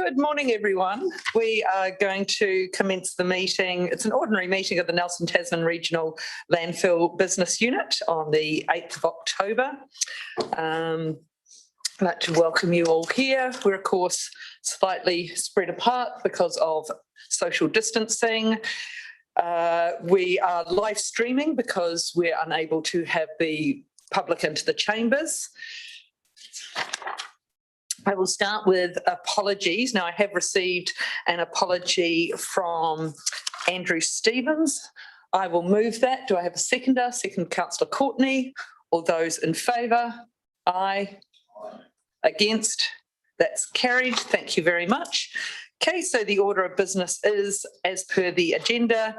Good morning, everyone. We are going to commence the meeting. It's an ordinary meeting of the Nelson Tasman Regional Landfill Business Unit on the 8th of October. I'd like to welcome you all here. We're, of course, slightly spread apart because of social distancing. We are live streaming because we're unable to have the public into the chambers. I will start with apologies. Now, I have received an apology from Andrew Stevens. I will move that. Do I have a seconder? Second, Councillor Courtney. All those in favour? Aye. Against? That's carried. Thank you very much. Okay, so the order of business is as per the agenda.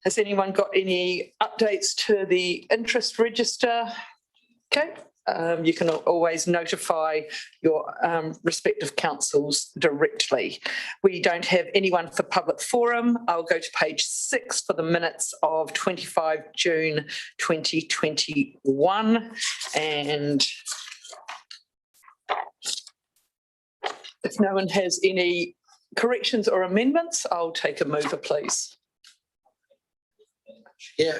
Has anyone got any updates to the interest register? Okay. You can always notify your respective councils directly. We don't have anyone for public forum. I'll go to page 6 for the minutes of 25 June 2021. And if no one has any corrections or amendments, I'll take a mover, please. Yeah.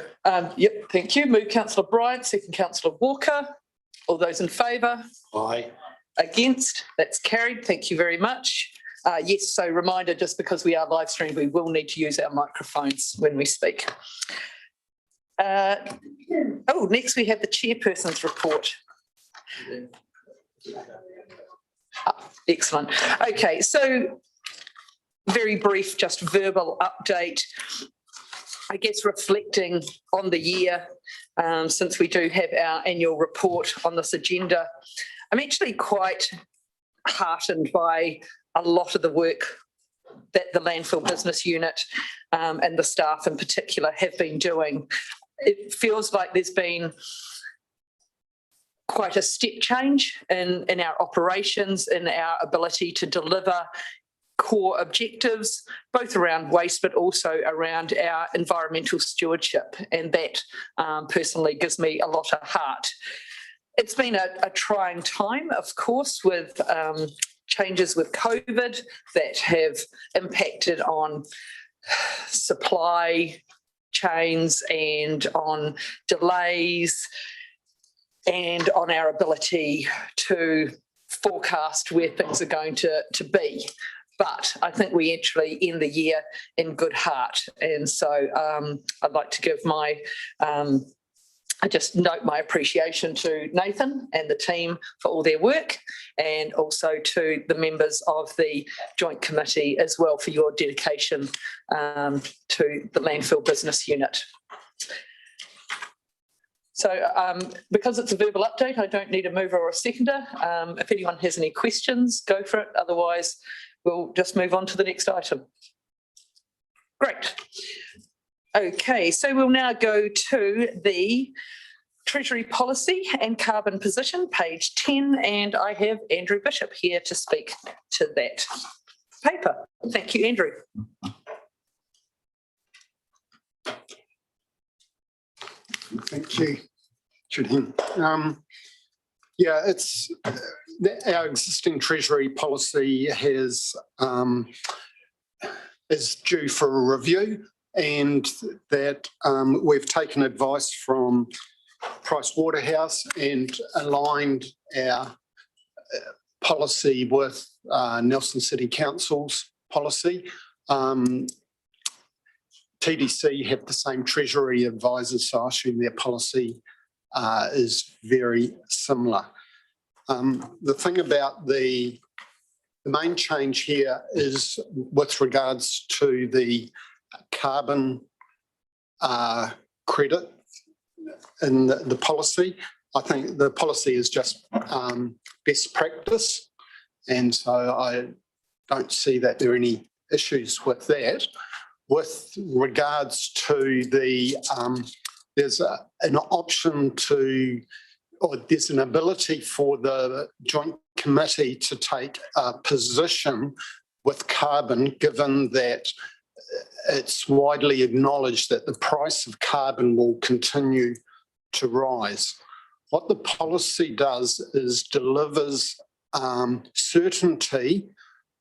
Yep, thank you. Move Councillor Bryant, second Councillor Walker. All those in favour? Aye. Against? That's carried. Thank you very much. Yes, so reminder, just because we are live streamed, we will need to use our microphones when we speak. Next we have the chairperson's report. Excellent. Okay, so very brief, just verbal update. I guess reflecting on the year since we do have our annual report on this agenda, I'm actually quite heartened by a lot of the work that the Landfill Business Unit and the staff in particular have been doing. It feels like there's been quite a step change in our operations, in our ability to deliver core objectives, both around waste but also around our environmental stewardship, and that personally gives me a lot of heart. It's been a trying time, of course, with changes with COVID that have impacted on supply chains and on delays and on our ability to forecast where things are going to be. But I think we actually end the year in good heart. And so I'd like to give I just note my appreciation to Nathan and the team for all their work, and also to the members of the Joint Committee as well for your dedication to the Landfill Business Unit. So because it's a verbal update, I don't need a mover or a seconder. If anyone has any questions, go for it. Otherwise, we'll just move on to the next item. Great. Okay, so we'll now go to the Treasury policy and carbon position, page 10, and I have Andrew Bishop here to speak to that paper. Thank you, Andrew. Thank you, Judy. Yeah, it's our existing Treasury policy is due for a review, and that we've taken advice from Pricewaterhouse and aligned our policy with Nelson City Council's policy. TDC have the same Treasury advisors, so I assume their policy is very similar. The thing about the main change here is with regards to the carbon credit in the policy. I think the policy is just best practice, and so I don't see that there are any issues with that. With regards to the, there's an option to, or there's an ability for the Joint Committee to take a position with carbon, given that it's widely acknowledged that the price of carbon will continue to rise. What the policy does is delivers certainty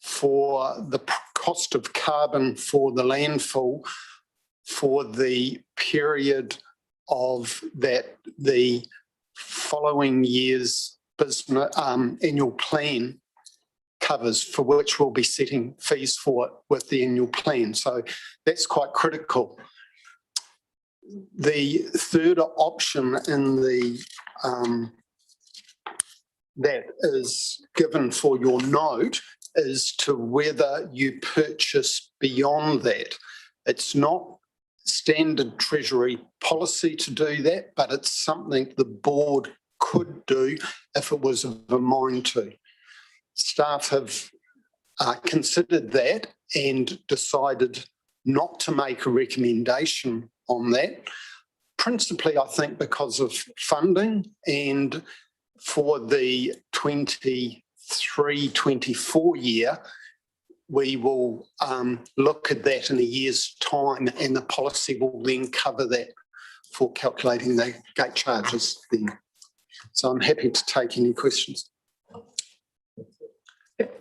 for the cost of carbon for the landfill for the period of that the following year's business annual plan covers, for which we'll be setting fees for it with the annual plan. So that's quite critical. The third option in the that is given for your note is to whether you purchase beyond that. It's not standard Treasury policy to do that, but it's something the board could do if it was of a mind to. Staff have considered that and decided not to make a recommendation on that, principally I think because of funding, and for the 23-24 year, we will look at that in a year's time, and the policy will then cover that for calculating the gate charges then. So I'm happy to take any questions.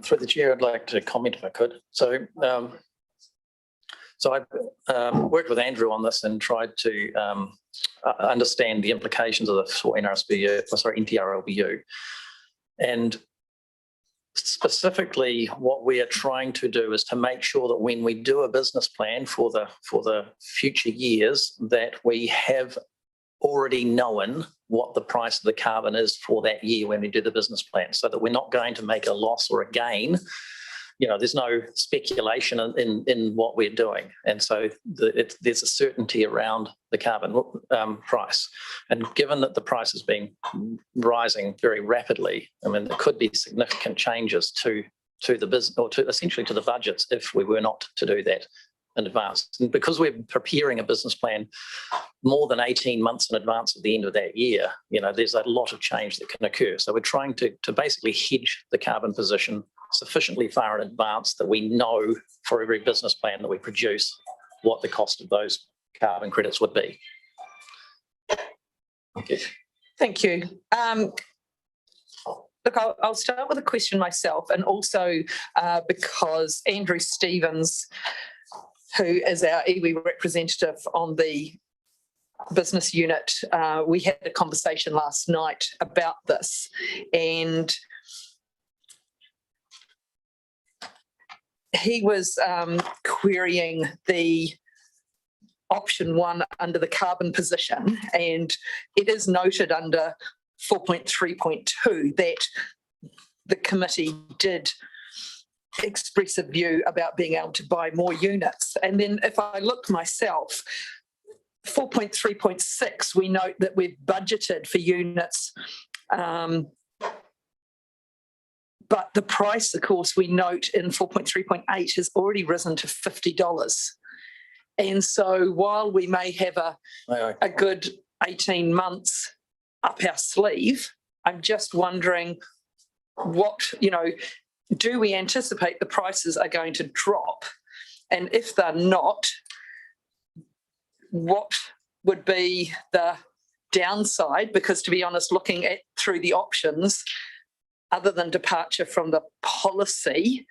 Through the chair, I'd like to comment if I could. So I worked with Andrew on this and tried to understand the implications of this for NTRLBU. And specifically, what we are trying to do is to make sure that when we do a business plan for the future years, that we have already known what the price of the carbon is for that year when we do the business plan, so that we're not going to make a loss or a gain. You know, there's no speculation in what we're doing. And so there's a certainty around the carbon price. And given that the price has been rising very rapidly, I mean, there could be significant changes to the business, or to essentially to the budgets, if we were not to do that in advance. And because we're preparing a business plan more than 18 months in advance of the end of that year, you know, there's a lot of change that can occur. So we're trying to basically hedge the carbon position sufficiently far in advance that we know for every business plan that we produce what the cost of those carbon credits would be. Okay. Thank you. Look, I'll start with a question myself, and also because Andrew Stevens, who is our iwi representative on the business unit, we had a conversation last night about this, and he was querying the option 1 under the carbon position, and it is noted under 4.3.2 that the committee did express a view about being able to buy more units. And then if I look myself, 4.3.6, we note that we've budgeted for units, but the price, of course, we note in 4.3.8 has already risen to $50. And so while we may have a good 18 months up our sleeve, I'm just wondering what, you know, do we anticipate the prices are going to drop? And if they're not, what would be the downside? Because to be honest, looking at through the options, other than departure from the policy,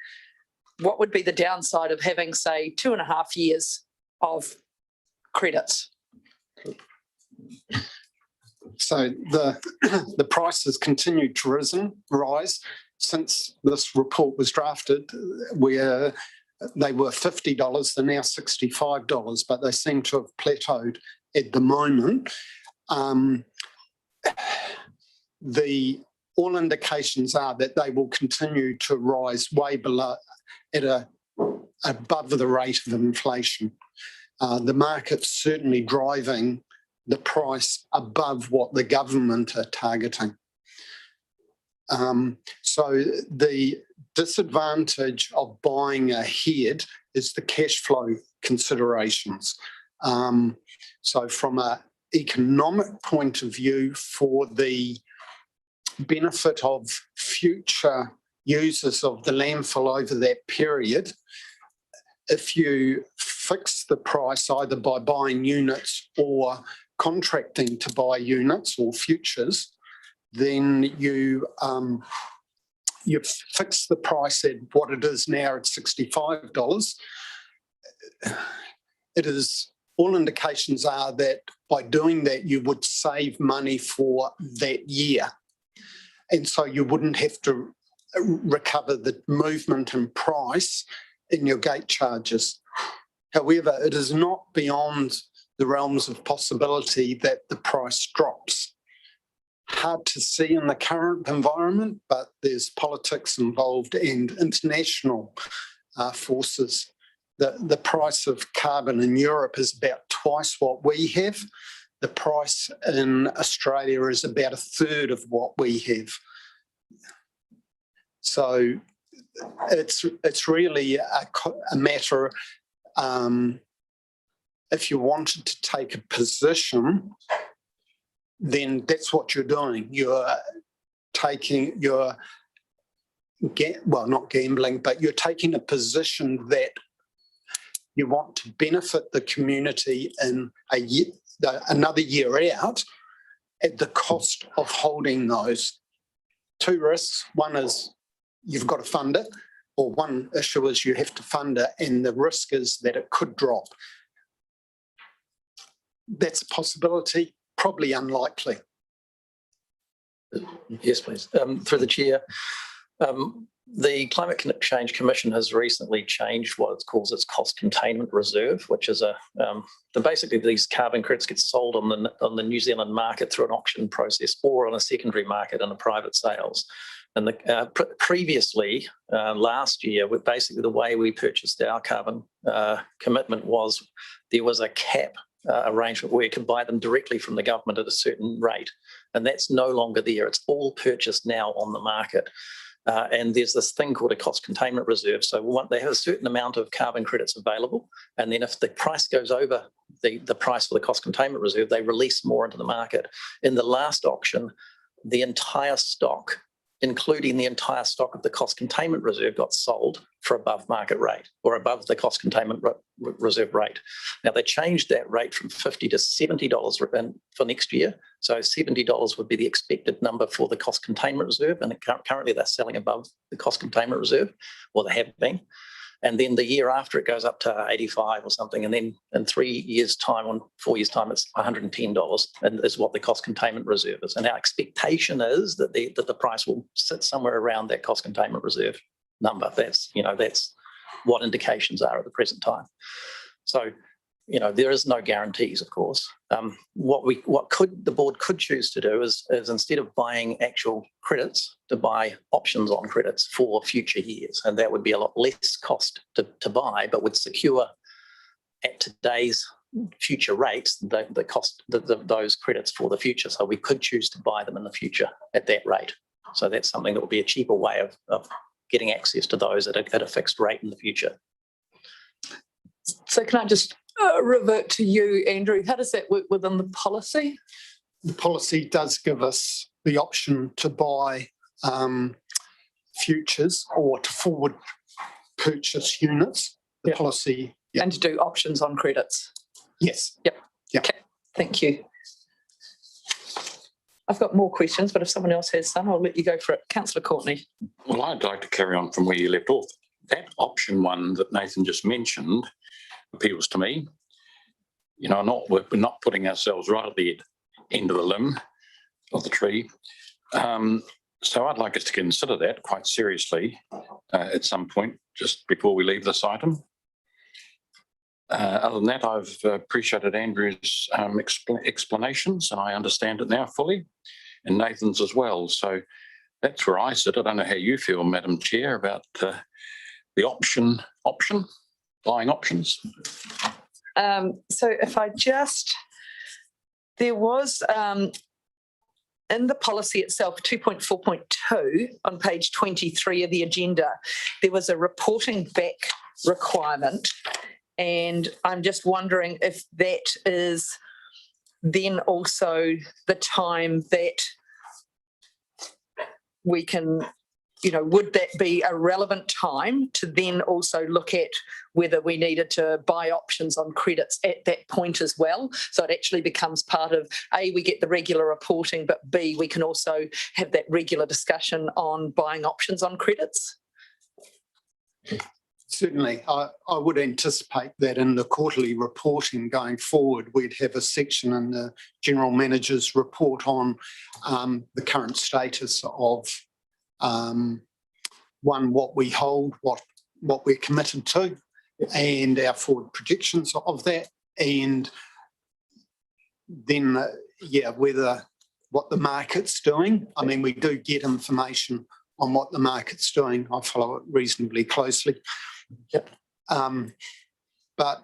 what would be the downside of having, say, 2.5 years of credits? So the prices continued to rise since this report was drafted, where they were $50, they're now $65, but they seem to have plateaued at the moment. All indications are that they will continue to rise way below, above the rate of inflation. The market's certainly driving the price above what the government are targeting. So the disadvantage of buying ahead is the cash flow considerations. So from an economic point of view, for the benefit of future users of the landfill over that period, if you fix the price either by buying units or contracting to buy units or futures, then you you fix the price at what it is now at $65, it is, all indications are that by doing that, you would save money for that year. And so you wouldn't have to recover the movement in price in your gate charges. However, it is not beyond the realms of possibility that the price drops. Hard to see in the current environment, but there's politics involved and international forces. The price of carbon in Europe is about twice what we have. The price in Australia is about a third of what we have. So it's really a matter, if you wanted to take a position, then that's what you're doing. You're not gambling, but you're taking a position that you want to benefit the community in another year out at the cost of holding those. Two risks. One is you've got to fund it, or one issue is you have to fund it and the risk is that it could drop. That's a possibility, probably unlikely. Yes, please. Through the chair, the Climate Change Commission has recently changed what it calls its cost containment reserve, which is basically these carbon credits get sold on the New Zealand market through an auction process or on a secondary market in a private sales. And previously, last year, basically the way we purchased our carbon commitment was there was a cap arrangement where you could buy them directly from the government at a certain rate. And that's no longer there. It's all purchased now on the market. And there's this thing called a cost containment reserve. So they have a certain amount of carbon credits available. And then if the price goes over the price for the cost containment reserve, they release more into the market. In the last auction, the entire stock, including the entire stock of the cost containment reserve, got sold for above market rate or above the cost containment reserve rate. Now, they changed that rate from $50 to $70 for next year. So $70 would be the expected number for the cost containment reserve. And currently they're selling above the cost containment reserve, or they have been. And then the year after it goes up to 85 or something. And then in 3 years' time, or 4 years' time, it's $110 and is what the cost containment reserve is. And our expectation is that the price will sit somewhere around that cost containment reserve number. That's what indications are at the present time. So, there is no guarantees, of course. What the board could choose to do is instead of buying actual credits, to buy options on credits for future years, and that would be a lot less cost to buy, but would secure at today's future rates the cost those credits for the future. So we could choose to buy them in the future at that rate. So that's something that would be a cheaper way of getting access to those at a fixed rate in the future. So can I just revert to you, Andrew? How does that work within the policy? The policy does give us the option to buy futures or to forward purchase units. The policy. Yep. And to do options on credits. Yes. Yep. Yep. Okay. Thank you. I've got more questions, but if someone else has some, I'll let you go for it. Councillor Courtney. Well, I'd like to carry on from where you left off. That option one that Nathan just mentioned appeals to me. We're not putting ourselves right at the end of the limb of the tree. So I'd like us to consider that quite seriously at some point, just before we leave this item. Other than that, I've appreciated Andrew's explanations, and I understand it now fully, and Nathan's as well. So that's where I sit. I don't know how you feel, Madam Chair, about the buying options. So if I there was in the policy itself, 2.4.2 on page 23 of the agenda, there was a reporting back requirement. And I'm just wondering if that is then also the time that we can would that be a relevant time to then also look at whether we needed to buy options on credits at that point as well? So it actually becomes part of, A, we get the regular reporting, but B, we can also have that regular discussion on buying options on credits. Certainly, I would anticipate that in the quarterly reporting going forward, we'd have a section in the General Manager's report on the current status of what we hold, what we're committed to, and our forward projections of that, and then what the market's doing. I mean, we do get information on what the market's doing. I follow it reasonably closely. Yep. But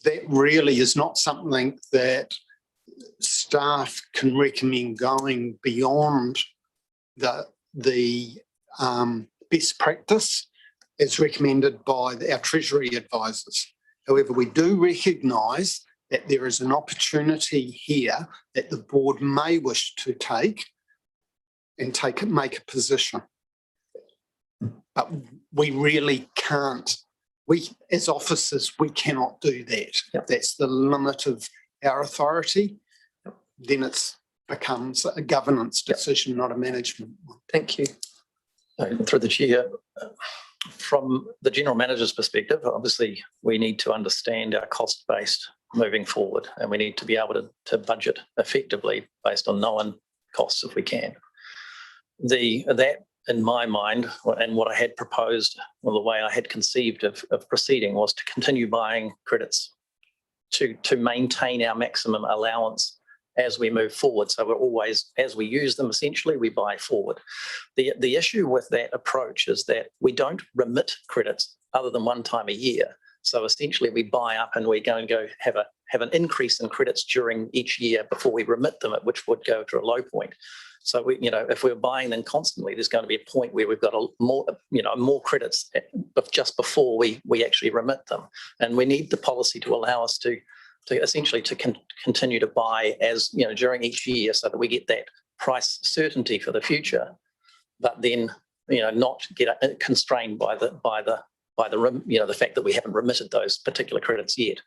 that really is not something that staff can recommend going beyond the best practice as recommended by our Treasury advisors. However, we do recognise that there is an opportunity here that the board may wish to take and make a position. But we really can't. We, as officers, we cannot do that. Yep. That's the limit of our authority. Then it becomes a governance decision, not a management one. Thank you. Through the chair, from the General Manager's perspective, obviously we need to understand our cost base moving forward, and we need to be able to budget effectively based on known costs if we can. That, in my mind, and what I had proposed, or the way I had conceived of proceeding, was to continue buying credits to maintain our maximum allowance as we move forward. So we're always, as we use them, essentially, we buy forward. The issue with that approach is that we don't remit credits other than one time a year. So essentially we buy up and we're going to have an increase in credits during each year before we remit them, which would go to a low point. So if we're buying them constantly, there's going to be a point where we've got more credits just before we actually remit them. And we need the policy to allow us to essentially continue to buy as during each year, so that we get that price certainty for the future, but then not get constrained by the fact that we haven't remitted those particular credits yet.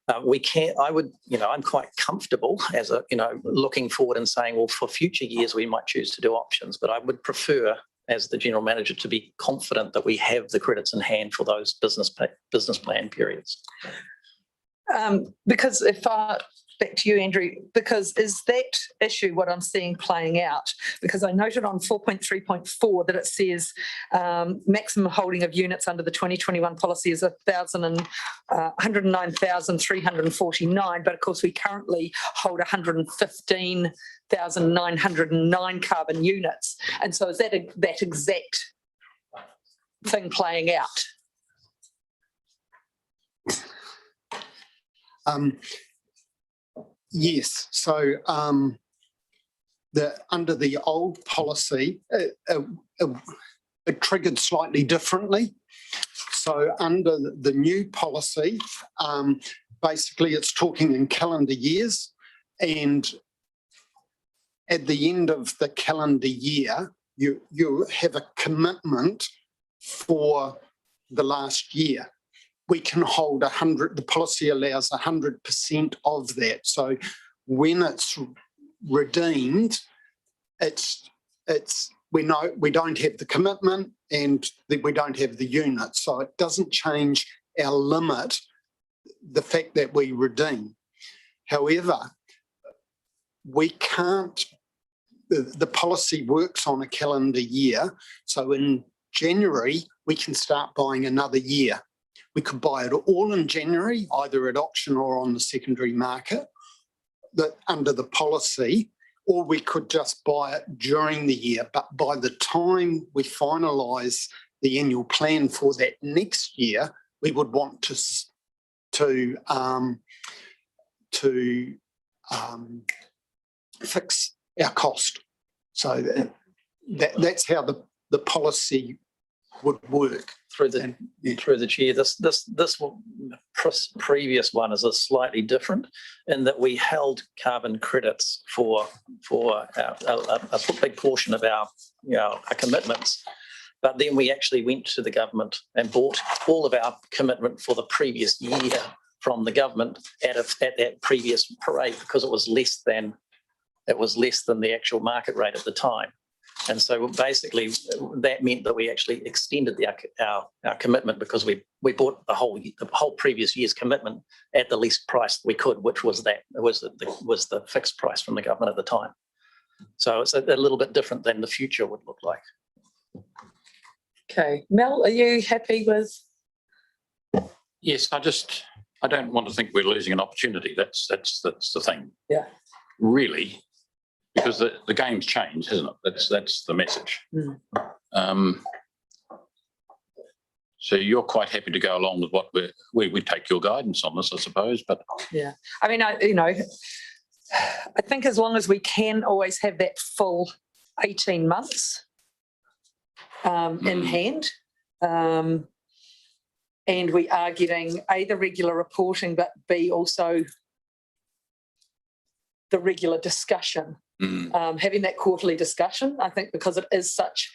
I'm quite comfortable as looking forward and saying, well, for future years we might choose to do options, but I would prefer, as the General Manager, to be confident that we have the credits in hand for those business plan periods. Because back to you, Andrew, because is that issue what I'm seeing playing out? Because I noted on 4.3.4 that it says maximum holding of units under the 2021 policy is 109,349, but of course we currently hold 115,909 carbon units. And so is that that exact thing playing out? Yes. So under the old policy, it triggered slightly differently. So under the new policy, basically it's talking in calendar years, and at the end of the calendar year, you have a commitment for the last year. We can hold 100, the policy allows 100% of that. So when it's redeemed, we don't have the commitment and we don't have the unit. So it doesn't change our limit, the fact that we redeem. However, we can't, the policy works on a calendar year. So in January, we can start buying another year. We could buy it all in January, either at auction or on the secondary market under the policy, or we could just buy it during the year. But by the time we finalise the annual plan for that next year, we would want to fix our cost. So that's how the policy would work. Through the chair, this previous one is a slightly different in that we held carbon credits for a big portion of our commitments But then we actually went to the government and bought all of our commitment for the previous year from the government at that previous rate, because it was less than the actual market rate at the time. And so basically that meant that we actually extended our commitment, because we bought the whole previous year's commitment at the least price we could, which was the fixed price from the government at the time. So it's a little bit different than the future would look like. Okay, Mel, are you happy with? Yes, I don't want to think we're losing an opportunity. That's the thing. Yeah. Really, because the game's changed, hasn't it? That's the message. So you're quite happy to go along with what we take your guidance on this, I suppose. But yeah, I mean, I think as long as we can always have that full 18 months in hand, and we are getting A, the regular reporting, but B, also the regular discussion, having that quarterly discussion, I think, because it is such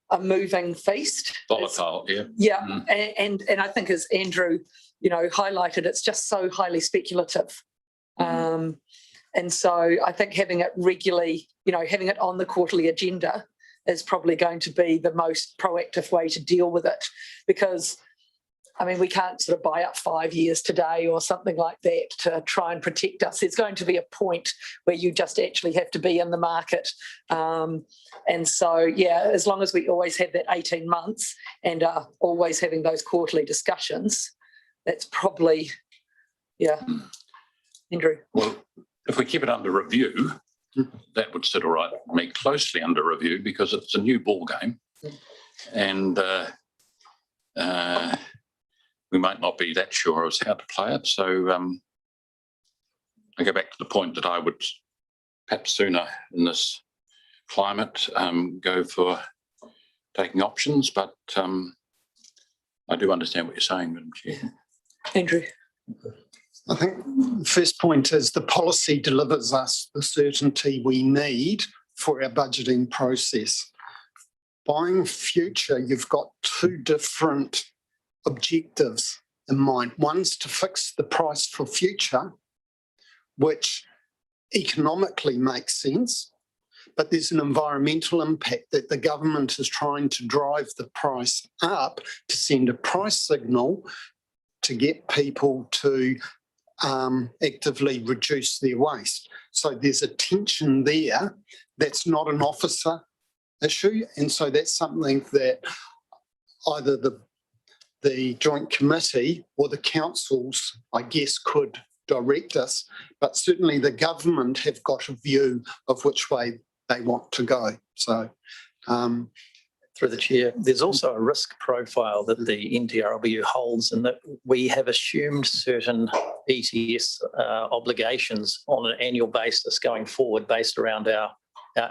a moving feast. Volatile, yeah. Yeah, and I think, as Andrew, highlighted, it's just so highly speculative. And so I think having it regularly, having it on the quarterly agenda is probably going to be the most proactive way to deal with it, because I mean, we can't sort of buy up 5 years today or something like that to try and protect us. There's going to be a point where you just actually have to be in the market. And so, yeah, as long as we always have that 18 months and are always having those quarterly discussions, that's probably, yeah. Andrew? Well, if we keep it under review, that would sit all right with me, closely under review, because it's a new ball game. And we might not be that sure as how to play it. So I go back to the point that I would perhaps sooner in this climate go for taking options, but I do understand what you're saying, Madam Chair. Andrew? I think the first point is the policy delivers us the certainty we need for our budgeting process. Buying future, you've got two different objectives in mind. One's to fix the price for future, which economically makes sense, but there's an environmental impact that the government is trying to drive the price up to send a price signal to get people to actively reduce their waste. So there's a tension there that's not an officer issue, and so that's something that either the Joint Committee or the councils, I guess, could direct us, but certainly the government have got a view of which way they want to go. So through the chair, there's also a risk profile that the NTRW holds, and that we have assumed certain ETS obligations on an annual basis going forward based around our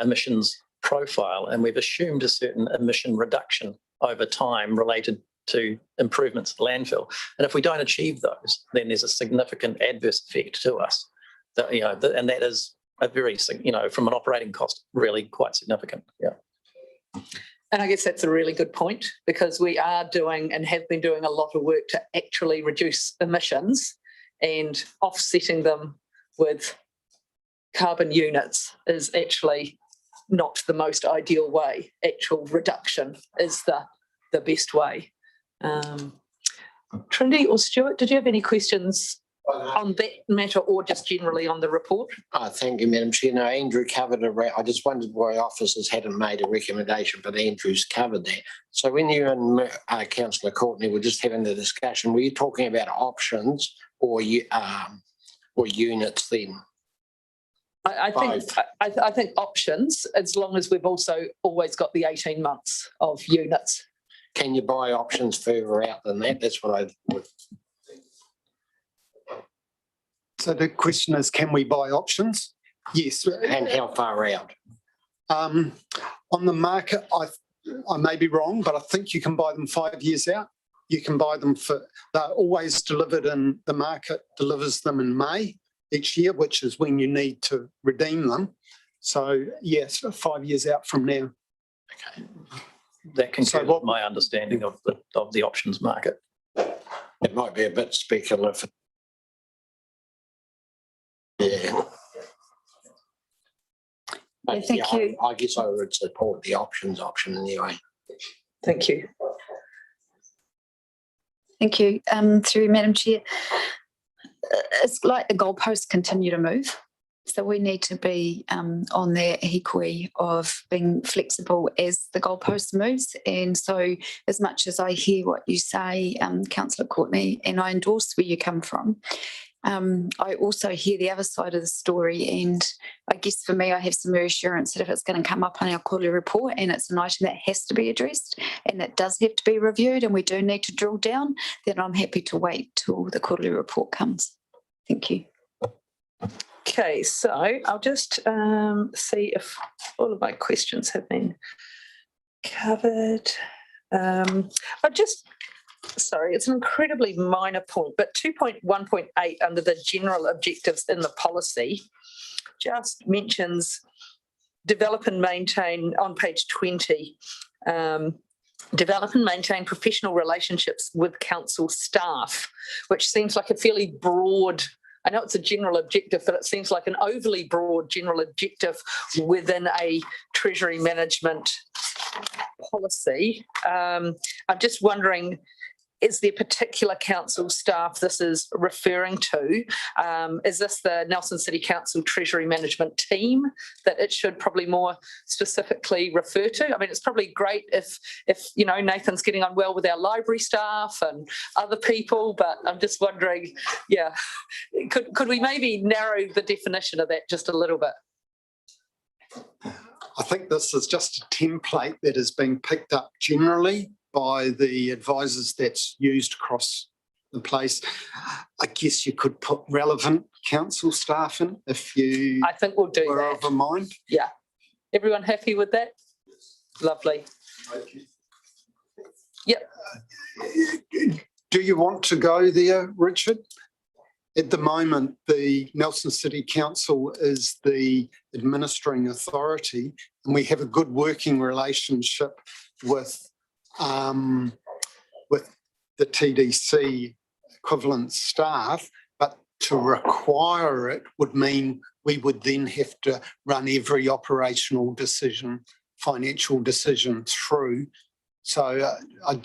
emissions profile, and we've assumed a certain emission reduction over time related to improvements at the landfill. And if we don't achieve those, then there's a significant adverse effect to us. That, and that is a very, from an operating cost, really quite significant. Yeah. And I guess that's a really good point, because we are doing and have been doing a lot of work to actually reduce emissions, and offsetting them with carbon units is actually not the most ideal way. Actual reduction is the best way. Trinity or Stuart, did you have any questions on that matter, or just generally on the report? Thank you, Madam Chair. No, Andrew covered it. I just wondered why officers hadn't made a recommendation, but Andrew's covered that. So when you and Councillor Courtney were just having the discussion, were you talking about options or units then? I think options, as long as we've also always got the 18 months of units. Can you buy options further out than that? That's what I would. So the question is, can we buy options? Yes. And how far out? On the market, I may be wrong, but I think you can buy them 5 years out. You can buy them they're always delivered in, the market delivers them in May each year, which is when you need to redeem them. So yes, 5 years out from now. Okay. That concludes what- my understanding of the options market. It might be a bit speculative. Yeah. But, thank yeah, you. I guess I would support the option anyway. Thank you. Thank you. Through you, Madam Chair. It's like the goalposts continue to move. So we need to be on their hikoi of being flexible as the goalpost moves. And so as much as I hear what you say, Councillor Courtney, and I endorse where you come from, I also hear the other side of the story. And I guess for me, I have some reassurance that if it's going to come up on our quarterly report and it's an item that has to be addressed and that does have to be reviewed and we do need to drill down, then I'm happy to wait till the quarterly report comes. Thank you. Okay, so I'll just see if all of my questions have been covered. Sorry, it's an incredibly minor point, but 2.1.8 under the general objectives in the policy just mentions develop and maintain on page 20. Develop and maintain professional relationships with council staff, which seems like a fairly broad, I know it's a general objective, but it seems like an overly broad general objective within a Treasury management policy. I'm just wondering, is there particular council staff this is referring to? Is this the Nelson City Council Treasury Management team that it should probably more specifically refer to? I mean, it's probably great if you know, Nathan's getting on well with our library staff and other people, but I'm just wondering, yeah, could we maybe narrow the definition of that just a little bit? I think this is just a template that is being picked up generally by the advisors that's used across the place. I guess you could put relevant council staff in if you I think we'll do were that. of a mind. Yeah. Everyone happy with that? Lovely. Yep. Do you want to go there, Richard? At the moment, the Nelson City Council is the administering authority, and we have a good working relationship with the TDC equivalent staff, but to require it would mean we would then have to run every operational decision, financial decision through. So I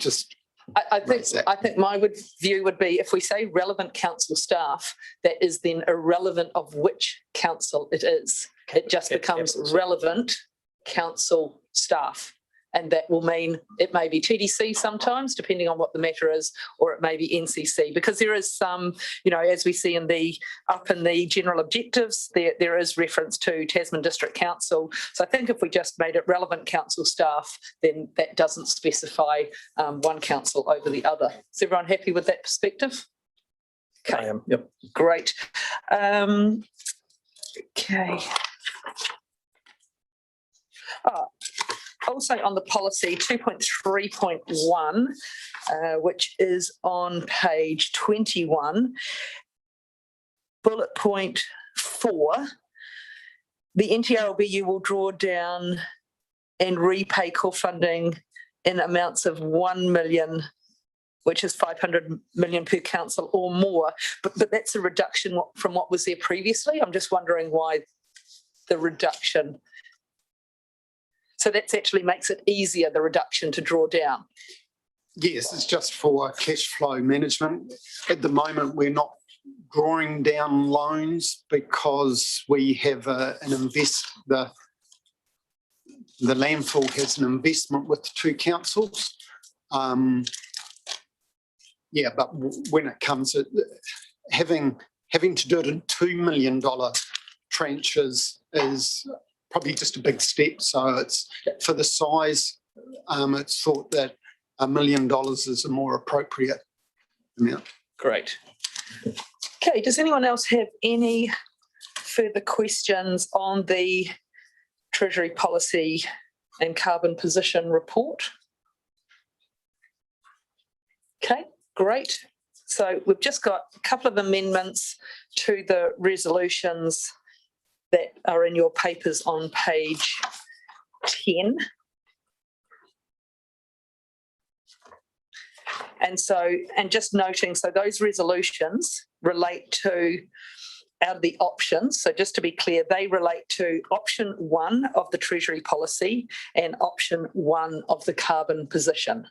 think my view would be if we say relevant council staff, that is then irrelevant of which council it is. It just becomes relevant council staff. And that will mean it may be TDC sometimes, depending on what the matter is, or it may be NCC, because there is some, you know, as we see in the general objectives, there is reference to Tasman District Council. So I think if we just made it relevant council staff, then that doesn't specify one council over the other. Is everyone happy with that perspective? Okay. I am. Yep. Great. Okay. Also on the policy 2.3.1, which is on page 21, bullet point 4, the NTRLBU will draw down and repay core funding in amounts of 1 million, which is 500 million per council or more. But that's a reduction from what was there previously. I'm just wondering why the reduction. So that actually makes it easier, the reduction to draw down. Yes, it's just for cash flow management. At the moment, we're not drawing down loans because we have the landfill has an investment with the two councils. Yeah, but when it comes to having to do it in $2 million tranches is probably just a big step. So it's for the size, it's thought that $1 million is a more appropriate amount. Great. Okay, does anyone else have any further questions on the Treasury policy and carbon position report? Okay, great. So we've just got a couple of amendments to the resolutions that are in your papers on page 10. And so, and just noting, so those resolutions relate to, out of the options, so just to be clear, they relate to option 1 of the Treasury policy and option 1 of the carbon position.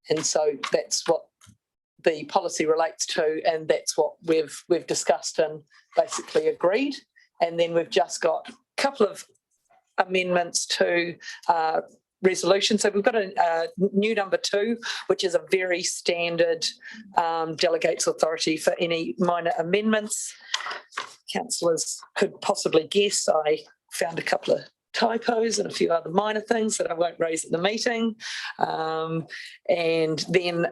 And so that's what the policy relates to, and that's what we've discussed and basically agreed. And then we've just got a couple of amendments to resolution. So we've got a new number 2, which is a very standard delegates authority for any minor amendments. Councillors could possibly guess I found a couple of typos and a few other minor things that I won't raise at the meeting. And then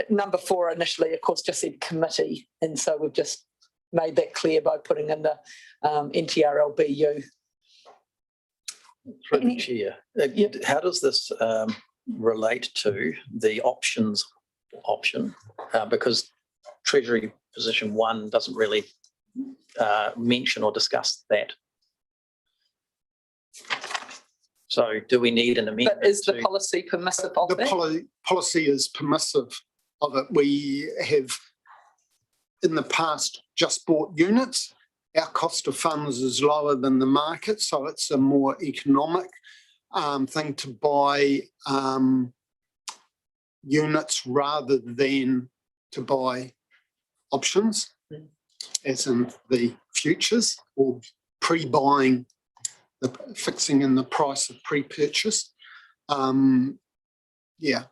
number 4 initially, of course, just said committee. And so we've just made that clear by putting in the NTRLBU. Through the chair, how does this relate to the options option? Because Treasury position 1 doesn't really mention or discuss that. So do we need an amendment? But is the policy permissive of that? The policy is permissive of it. We have in the past just bought units. Our cost of funds is lower than the market, so it's a more economic thing to buy units rather than to buy options, as in the futures, or pre-buying, the fixing in the price of pre-purchase. Yeah.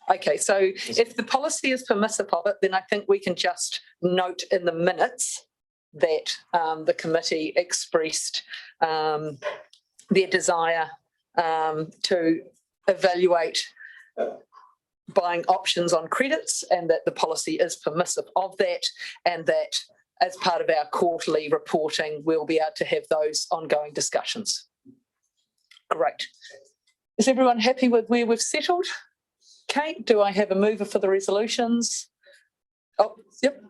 Okay, so if the policy is permissive of it, then I think we can just note in the minutes that the committee expressed their desire to evaluate buying options on credits, and that the policy is permissive of that, and that as part of our quarterly reporting, we'll be able to have those ongoing discussions. Great. Is everyone happy with where we've settled? Kate, do I have a mover for the resolutions? Oh, yep.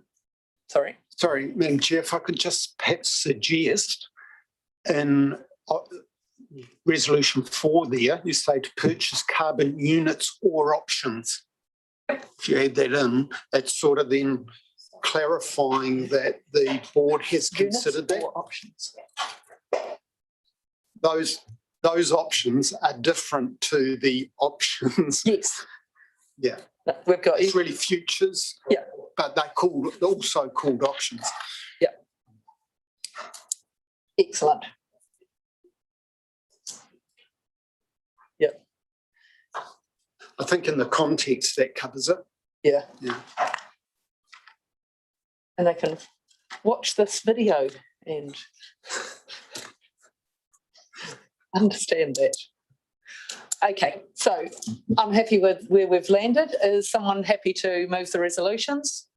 Sorry. Sorry, Madam Chair, if I could just perhaps suggest in resolution 4 there, you say to purchase carbon units or options. If you add that in, it's sort of then clarifying that the board has considered that. Options. Those options are different to the options. Yes. Yeah. We've got. It's really futures. Yeah. But they're also called options. Yeah. Excellent. Yeah. I think in the context that covers it. Yeah. Yeah. And they can watch this video and understand that. Okay, so I'm happy with where we've landed. Is someone happy to move the resolutions?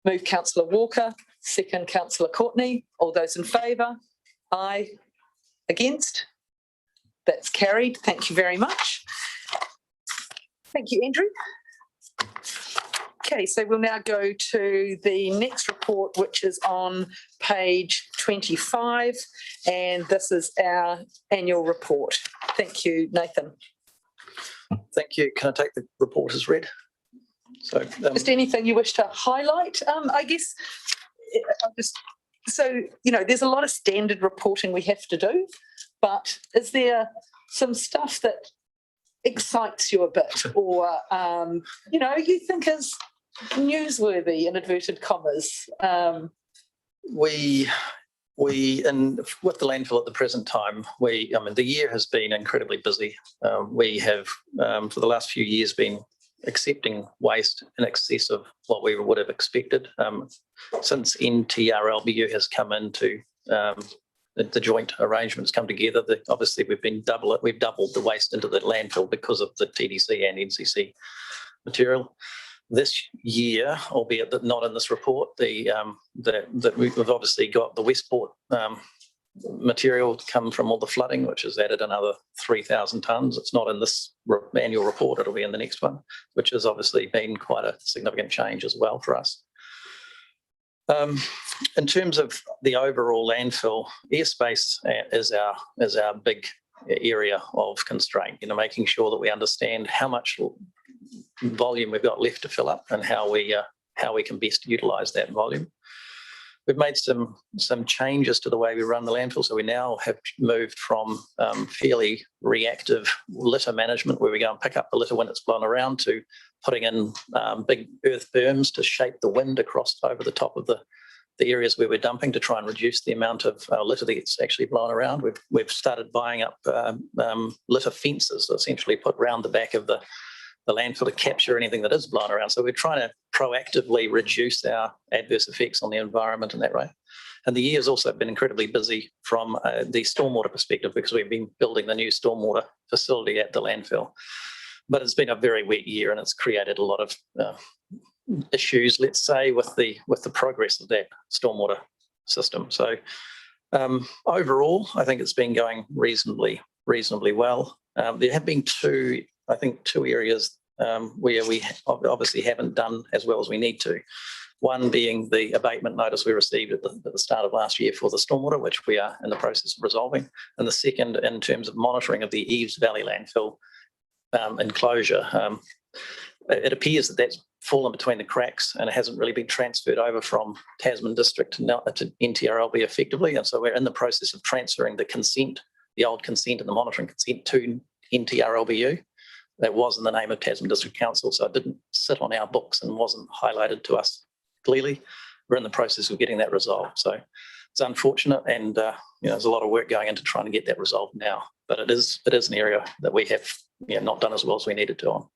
Move Councillor Walker, second Councillor Courtney. All those in favour? Aye. Against? That's carried. Thank you very much. Thank you, Andrew. Okay, so we'll now go to the next report, which is on page 25, and this is our annual report. Thank you, Nathan. Thank you. Can I take the report as read? So, Just anything you wish to highlight? I guess, so, you know, there's a lot of standard reporting we have to do, but is there some stuff that excites you a bit, or, you know, you think is newsworthy in inverted commas? we and with the landfill at the present time, I mean, the year has been incredibly busy. We have, for the last few years, been accepting waste in excess of what we would have expected. Since NTRLBU has come into the joint arrangements come together, obviously we've doubled the waste into the landfill because of the TDC and NCC material. This year, albeit that not in this report, that we've obviously got the Westport material come from all the flooding, which has added another 3,000 tonnes. It's not in this annual report, it'll be in the next one, which has obviously been quite a significant change as well for us. In terms of the overall landfill, airspace is our big area of constraint, making sure that we understand how much volume we've got left to fill up and how we can best utilise that volume. We've made some changes to the way we run the landfill. So we now have moved from fairly reactive litter management, where we go and pick up the litter when it's blown around, to putting in big earth berms to shape the wind across over the top of the areas where we're dumping, to try and reduce the amount of litter that gets actually blown around. We've started buying up litter fences, essentially put round the back of the landfill to capture anything that is blown around. So we're trying to proactively reduce our adverse effects on the environment in that way. And the year's also been incredibly busy from the stormwater perspective, because we've been building the new stormwater facility at the landfill. But it's been a very wet year, and it's created a lot of issues, let's say, with the progress of that stormwater system. So overall, I think it's been going reasonably well. There have been two areas where we obviously haven't done as well as we need to. One being the abatement notice we received at the start of last year for the stormwater, which we are in the process of resolving. And the second, in terms of monitoring of the Eves Valley landfill enclosure. It appears that that's fallen between the cracks, and it hasn't really been transferred over from Tasman District to NTRLB effectively. And so we're in the process of transferring the consent, the old consent and the monitoring consent, to NTRLBU. That was in the name of Tasman District Council, so it didn't sit on our books and wasn't highlighted to us clearly. We're in the process of getting that resolved. So it's unfortunate, and there's a lot of work going into trying to get that resolved now. But it is an area that we have not done as well as we needed to on.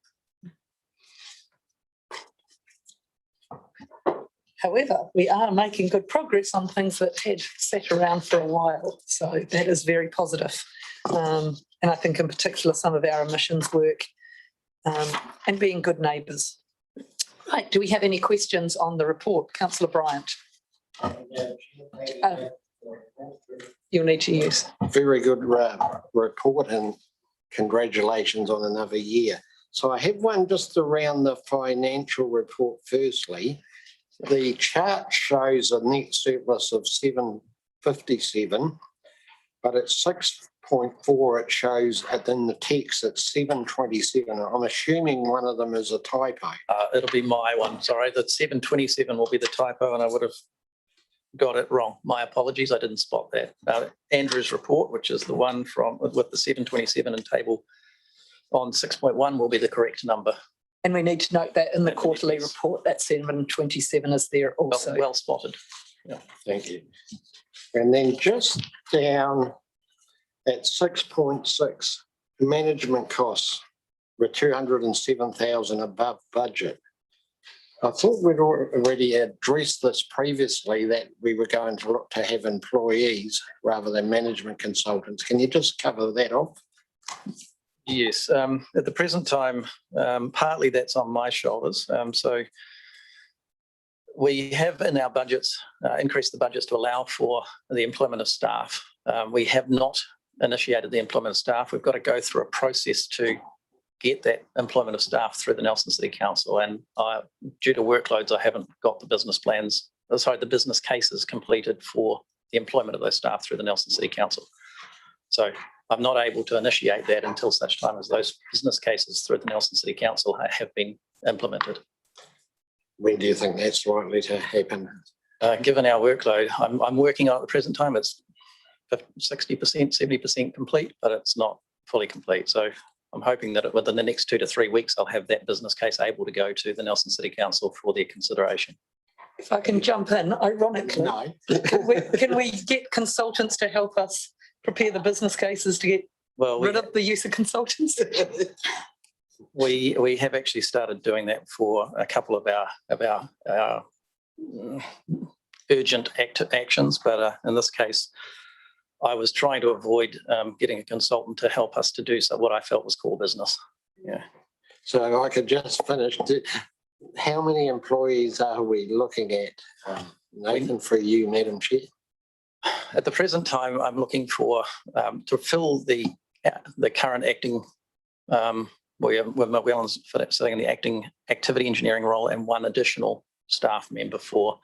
However, we are making good progress on things that had sat around for a while. So that is very positive. And I think in particular some of our emissions work and being good neighbours. Right, do we have any questions on the report? Councillor Bryant. You'll need to use. Very good report, and congratulations on another year. So I have one just around the financial report. Firstly, the chart shows a net surplus of 757, but at 6.4 it shows in the text it's 727. I'm assuming one of them is a typo. It'll be my one, sorry. The 727 will be the typo, and I would have got it wrong. My apologies, I didn't spot that. Andrew's report, which is the one with the 727 in table on 6.1, will be the correct number. And we need to note that in the quarterly report, that 727 is there also. Well spotted. Yeah, thank you. And then just down at 6.6, management costs were 207,000 above budget. I thought we'd already addressed this previously, that we were going to look to have employees rather than management consultants. Can you just cover that off? Yes, at the present time, partly that's on my shoulders. So we have in our budgets increased the budgets to allow for the employment of staff. We have not initiated the employment of staff. We've got to go through a process to get that employment of staff through the Nelson City Council. And due to workloads, I haven't got the business cases completed for the employment of those staff through the Nelson City Council. So I'm not able to initiate that until such time as those business cases through the Nelson City Council have been implemented. When do you think that's likely to happen? Given our workload, I'm working on at the present time, it's 60%, 70% complete, but it's not fully complete. So I'm hoping that within the next 2 to 3 weeks, I'll have that business case able to go to the Nelson City Council for their consideration. If I can jump in, ironically, No. can we get consultants to help us prepare the business cases to get rid of the use of consultants? We have actually started doing that for a couple of our urgent actions, but in this case, I was trying to avoid getting a consultant to help us to do what I felt was core business. Yeah. So I could just finish. How many employees are we looking at? Nathan, for you, Madam Chair. At the present time, I'm looking for to fill the current acting. We're sitting in the acting activity engineering role, and one additional staff member for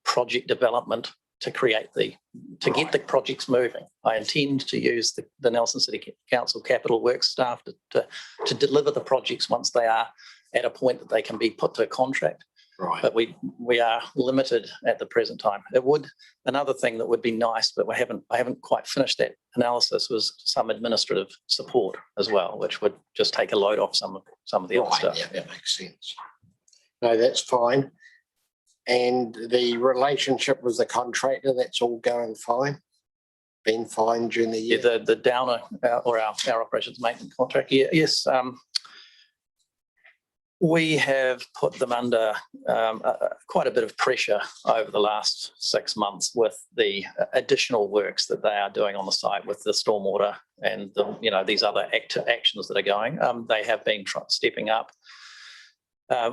project development to get the projects moving. I intend to use the Nelson City Council Capital Works staff to deliver the projects once they are at a point that they can be put to a contract. Right. But we are limited at the present time. Another thing that would be nice, but I haven't quite finished that analysis, was some administrative support as well, which would just take a load off some of the other stuff. Yeah, that makes sense. No, that's fine. And the relationship with the contractor, that's all going fine? Been fine during the year? Yeah, the Downer or our operations maintenance contract. Yes. We have put them under quite a bit of pressure over the last 6 months with the additional works that they are doing on the site with the stormwater and these other actions that are going. They have been stepping up.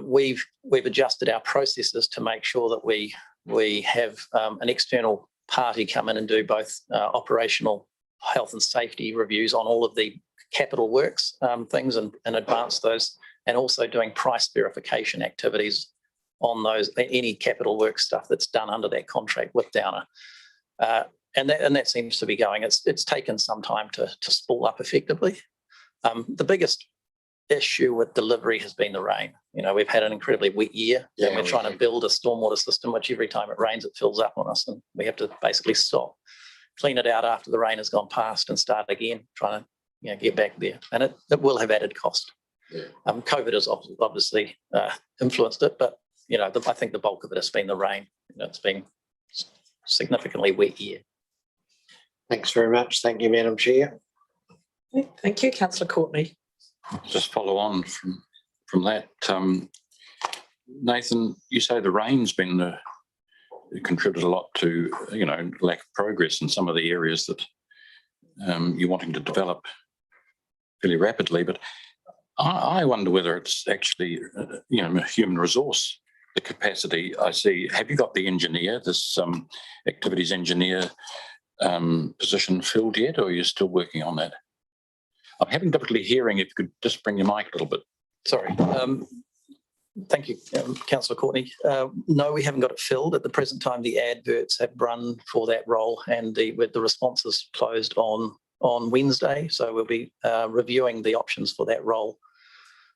We've adjusted our processes to make sure that we have an external party come in and do both operational health and safety reviews on all of the capital works things and advance those, and also doing price verification activities on any capital work stuff that's done under that contract with Downer. And that seems to be going. It's taken some time to spool up effectively. The biggest issue with delivery has been the rain. We've had an incredibly wet year, and we're trying to build a stormwater system, which every time it rains, it fills up on us, and we have to basically stop, clean it out after the rain has gone past, and start again, trying to get back there. And it will have added cost. Yeah. COVID has obviously influenced it, but I think the bulk of it has been the rain. It's been significantly wet year. Thanks very much. Thank you, Madam Chair. Thank you, Councillor Courtney. Just follow on from that. Nathan, you say the rain's been contributed a lot to lack of progress in some of the areas that you're wanting to develop fairly rapidly, but I wonder whether it's actually human resource, the capacity. I see. Have you got the engineer, this activities engineer position filled yet, or are you still working on that? I'm having difficulty hearing. If you could just bring your mic a little bit. Sorry. Thank you, Councillor Courtney. No, we haven't got it filled. At the present time, the adverts have run for that role, and the responses closed on Wednesday. So we'll be reviewing the options for that role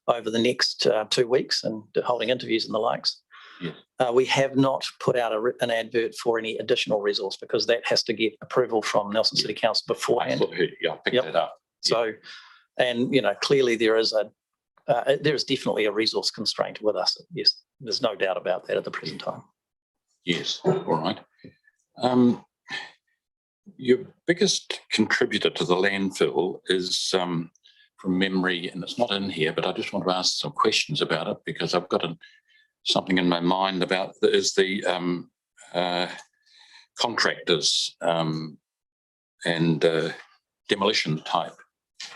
over the next 2 weeks and holding interviews and the likes. Yeah. We have not put out an advert for any additional resource because that has to get approval from Nelson City Council beforehand. I picked that up. So, and clearly there is definitely a resource constraint with us. Yes, there's no doubt about that at the present time. Yes, all right. Your biggest contributor to the landfill is, from memory, and it's not in here, but I just want to ask some questions about it because I've got something in my mind about the contractors and demolition type.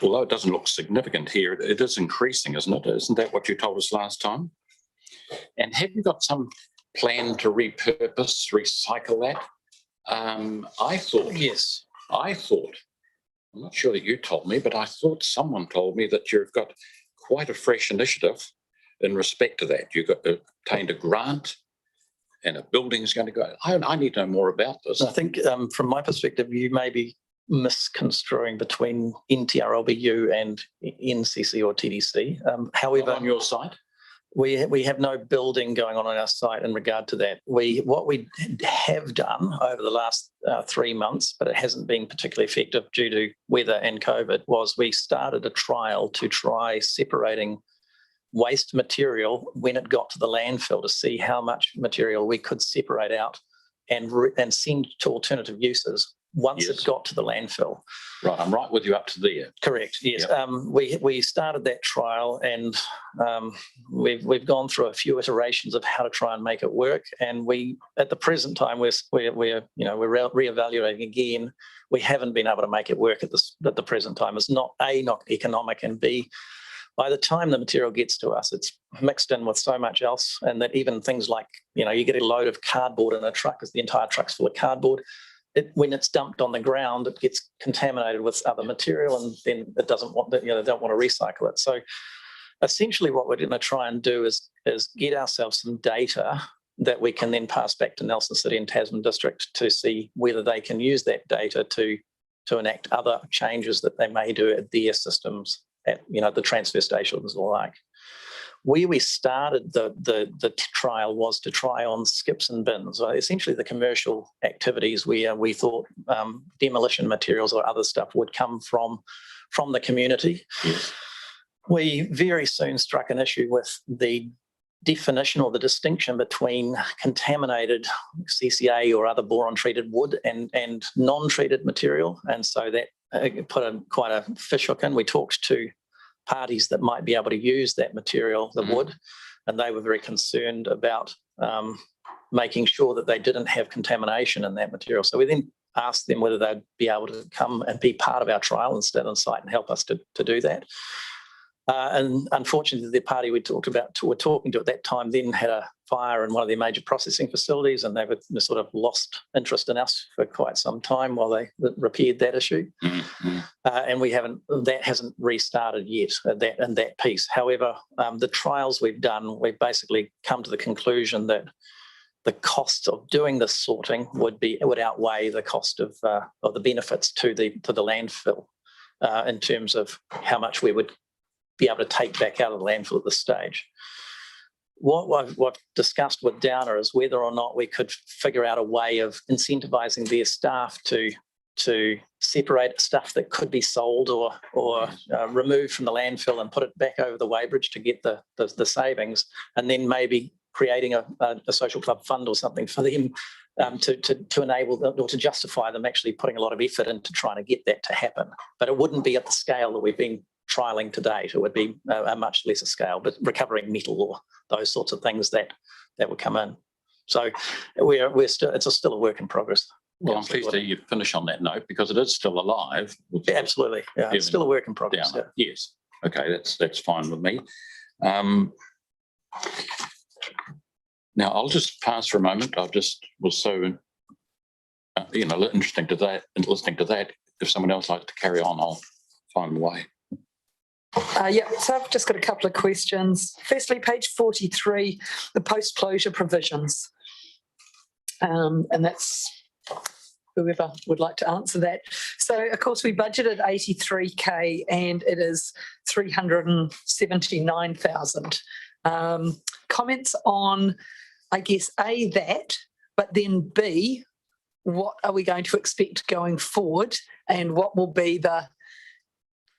Although it doesn't look significant here, it is increasing, isn't it? Isn't that what you told us last time? And have you got some plan to repurpose, recycle that? I thought, Yes. I'm not sure that you told me, but I thought someone told me that you've got quite a fresh initiative in respect to that. You've got obtained a grant and a building's going to go. I need to know more about this. I think from my perspective, you may be misconstruing between NTRLBU and NCC or TDC. However, on your site? We have no building going on our site in regard to that. What we have done over the last 3 months, but it hasn't been particularly effective due to weather and COVID, was we started a trial to try separating waste material when it got to the landfill to see how much material we could separate out and send to alternative uses once it got to the landfill. Right, I'm right with you up to there. Correct, yes. Yep. We started that trial and we've gone through a few iterations of how to try and make it work. And at the present time, we're reevaluating again. We haven't been able to make it work at the present time. It's not economic, and B, by the time the material gets to us, it's mixed in with so much else, and that even things like, you get a load of cardboard in a truck, because the entire truck's full of cardboard. When it's dumped on the ground, it gets contaminated with other material, and then it doesn't want that. They don't want to recycle it. So, essentially, what we're going to try and do is get ourselves some data that we can then pass back to Nelson City and Tasman District to see whether they can use that data to enact other changes that they may do at their systems, at the transfer stations or like. Where we started the trial was to try on skips and bins, essentially the commercial activities where we thought demolition materials or other stuff would come from the community. Yes. We very soon struck an issue with the definition or the distinction between contaminated CCA or other boron-treated wood and non-treated material. And so that put quite a fishhook in. We talked to parties that might be able to use that material, the wood, and they were very concerned about making sure that they didn't have contamination in that material. So we then asked them whether they'd be able to come and be part of our trial and stand on site and help us to do that. And unfortunately, the party we were talking to at that time then had a fire in one of their major processing facilities, and they were sort of lost interest in us for quite some time while they repaired that issue. Mm-hmm. And that hasn't restarted yet in that piece. However, the trials we've done, we've basically come to the conclusion that the cost of doing this sorting would outweigh the cost of the benefits to the landfill in terms of how much we would be able to take back out of the landfill at this stage. What I've discussed with Downer is whether or not we could figure out a way of incentivising their staff to separate stuff that could be sold or removed from the landfill and put it back over the weighbridge to get the savings, and then maybe creating a social club fund or something for them to enable them or to justify them actually putting a lot of effort into trying to get that to happen. But it wouldn't be at the scale that we've been trialling to date. It would be a much lesser scale, but recovering metal or those sorts of things that would come in. So it's still a work in progress. Well, I'm pleased to hear you finish on that note because it is still alive. Yeah, absolutely. Yeah, it's still a work in progress. Yeah. Yes. Okay, that's fine with me. Now I'll just pass for a moment. I just was so interesting to that and listening to that. If someone else likes to carry on, I'll find a way. So I've just got a couple of questions. Firstly, page 43, the post-closure provisions. And that's whoever would like to answer that. So, of course, we budgeted 83K and it is 379,000. Comments on, I guess, A, that, but then B, what are we going to expect going forward and what will be the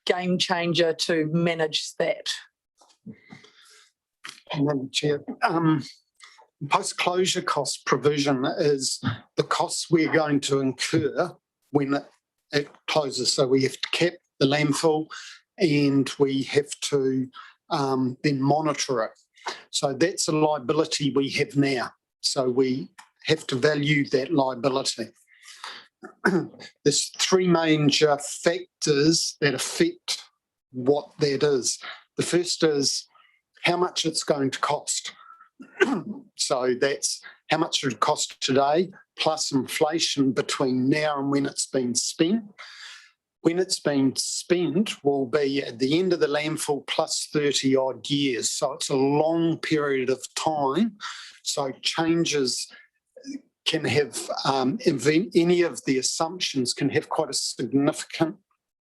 game changer to manage that? Madam Chair, post-closure cost provision is the costs we're going to incur when it closes. So we have to cap the landfill and we have to then monitor it. So that's a liability we have now. So we have to value that liability. There's three major factors that affect what that is. The first is how much it's going to cost. So that's how much it would cost today plus inflation between now and when it's been spent. When it's been spent will be at the end of the landfill plus 30 odd years. So it's a long period of time. So changes can have, any of the assumptions can have quite a significant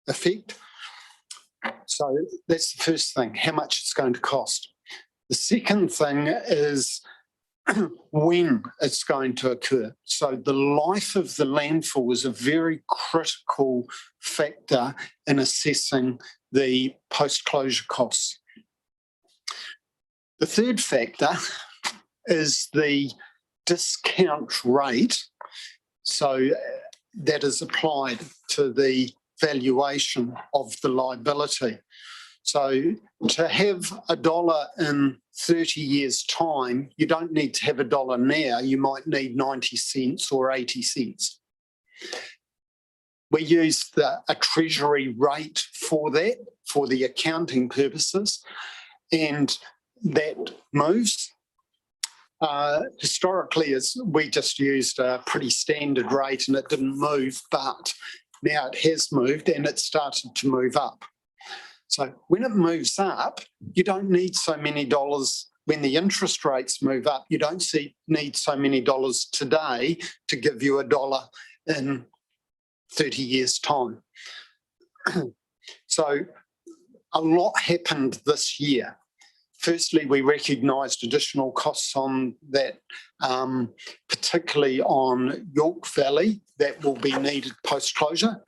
effect. So that's the first thing, how much it's going to cost. The second thing is when it's going to occur. So the life of the landfill is a very critical factor in assessing the post-closure costs. The third factor is the discount rate, so that is applied to the valuation of the liability. So to have $1 in 30 years' time, you don't need to have $1 now, you might need 90 cents or 80 cents. We use a Treasury rate for that, for the accounting purposes, and that moves. Historically, we just used a pretty standard rate and it didn't move, but now it has moved and it started to move up. So when it moves up, you don't need so many dollars when the interest rates move up, you don't need so many dollars today to give you $1 in 30 years' time. So a lot happened this year. Firstly, we recognised additional costs on that, particularly on York Valley, that will be needed post-closure.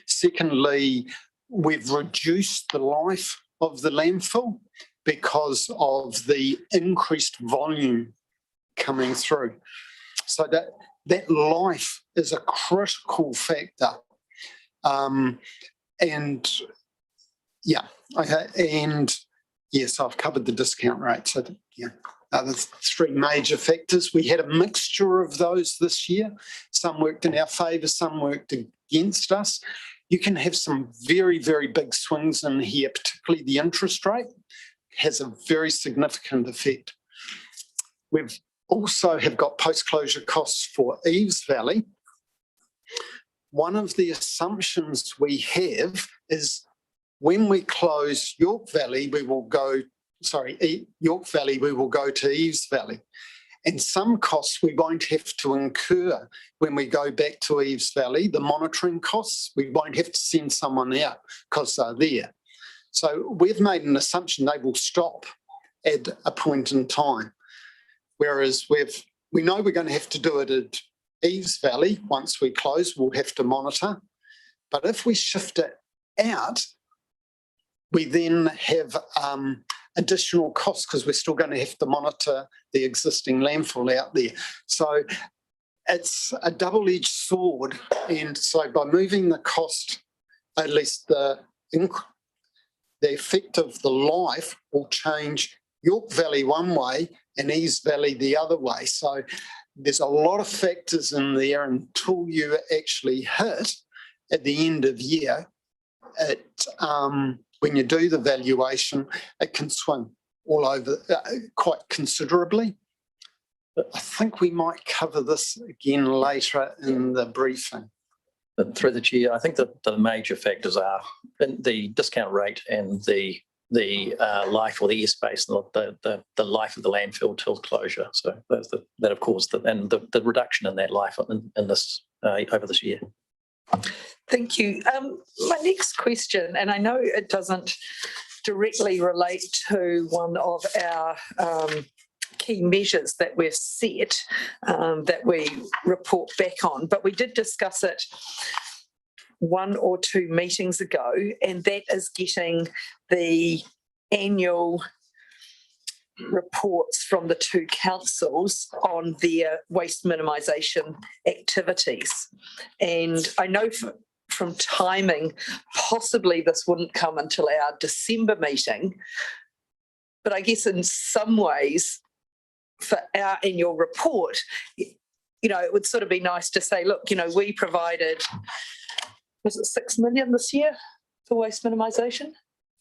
Secondly, we've reduced the life of the landfill because of the increased volume coming through. So that life is a critical factor. And yes, I've covered the discount rate. So yeah, the three major factors. We had a mixture of those this year. Some worked in our favour, some worked against us. You can have some very, very big swings in here, particularly the interest rate has a very significant effect. We've also have got post-closure costs for Eves Valley. One of the assumptions we have is when we close York Valley, we will go to Eves Valley. And some costs we won't have to incur when we go back to Eves Valley. The monitoring costs, we won't have to send someone out because they're there. So we've made an assumption they will stop at a point in time. Whereas we know we're going to have to do it at Eves Valley. Once we close, we'll have to monitor. But if we shift it out, we then have additional costs because we're still going to have to monitor the existing landfill out there. So it's a double-edged sword. And so by moving the cost, at least the effect of the life will change York Valley one way and Eves Valley the other way. So there's a lot of factors in there until you actually hit at the end of year. When you do the valuation, it can swing all over quite considerably. But I think we might cover this again later in the briefing. Through the chair, I think that the major factors are the discount rate and the life or the airspace, the life of the landfill till closure. So that of course, and the reduction in that life in this over this year. Thank you. My next question, and I know it doesn't directly relate to one of our key measures that we've set that we report back on, but we did discuss it 1 or 2 meetings ago, and that is getting the annual reports from the 2 councils on their waste minimisation activities. And I know from timing, possibly this wouldn't come until our December meeting, but I guess in some ways for our annual report, it would sort of be nice to say, look, we provided, was it 6 million this year for waste minimisation?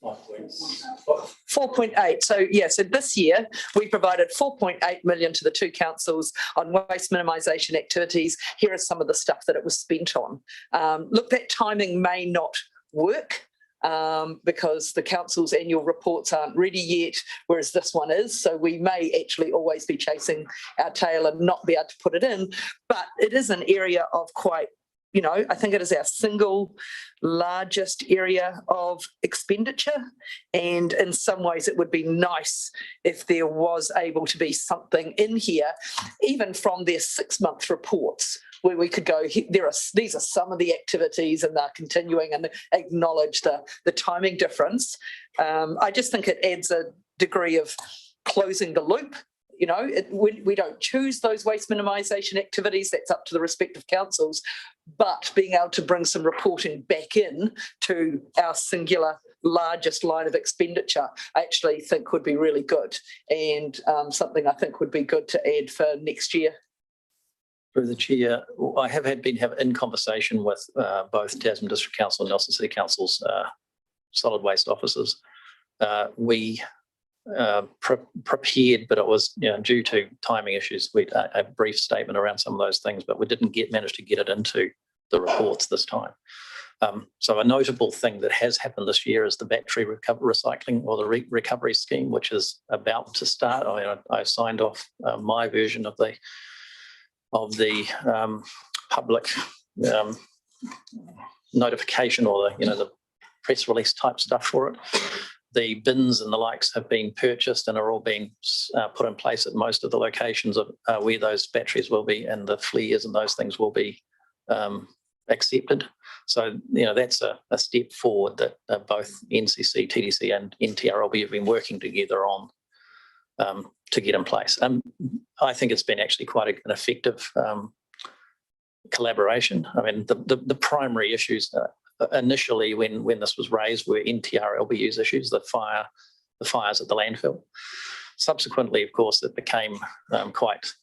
4.8. So this year we provided 4.8 million to the 2 councils on waste minimisation activities. Here is some of the stuff that it was spent on. Look, that timing may not work because the council's annual reports aren't ready yet, whereas this one is. So we may actually always be chasing our tail and not be able to put it in. But it is an area of quite, I think it is our single largest area of expenditure. And in some ways it would be nice if there was able to be something in here, even from their 6-month reports, where we could go, these are some of the activities and they're continuing, and acknowledge the timing difference. I just think it adds a degree of closing the loop. We don't choose those waste minimisation activities. That's up to the respective councils. But being able to bring some reporting back in to our singular largest line of expenditure, I actually think would be really good, and something I think would be good to add for next year. Through the chair, I have been in conversation with both Tasman District Council and Nelson City Council's solid waste officers. We prepared, but it was due to timing issues, we a brief statement around some of those things, but we didn't manage to get it into the reports this time. So a notable thing that has happened this year is the battery recycling or the recovery scheme, which is about to start. I signed off my version of the public notification or the press release type stuff for it. The bins and the likes have been purchased and are all being put in place at most of the locations of where those batteries will be, and the flares and those things will be accepted. So, that's a step forward that both NCC, TDC and NTRLB have been working together on to get in place. I think it's been actually quite an effective collaboration. I mean, the primary issues initially when this was raised were NTRLB's issues, the fires at the landfill. Subsequently, of course, it became quite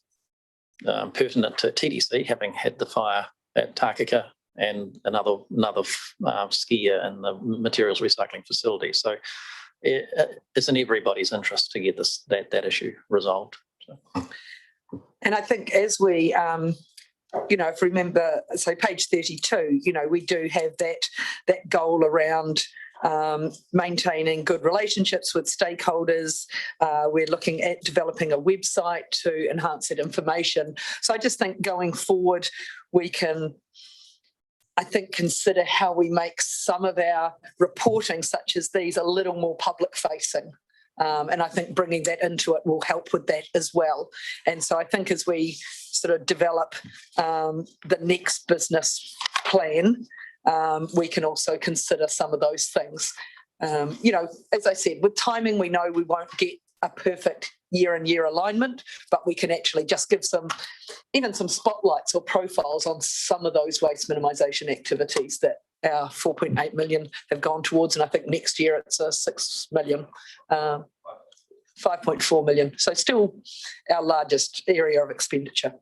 pertinent to TDC, having had the fire at Takaka and another skier in the materials recycling facility. So it's in everybody's interest to get that issue resolved. So. And I think as we, if we remember, so page 32, we do have that goal around maintaining good relationships with stakeholders. We're looking at developing a website to enhance that information. So I just think going forward, we can, I think, consider how we make some of our reporting, such as these, a little more public facing. And I think bringing that into it will help with that as well. And so I think as we sort of develop the next business plan, we can also consider some of those things. As I said, with timing, we know we won't get a perfect year-on-year alignment, but we can actually just give some spotlights or profiles on some of those waste minimisation activities that our 4.8 million have gone towards. And I think next year it's a 6 million, 5.4 million. So still our largest area of expenditure.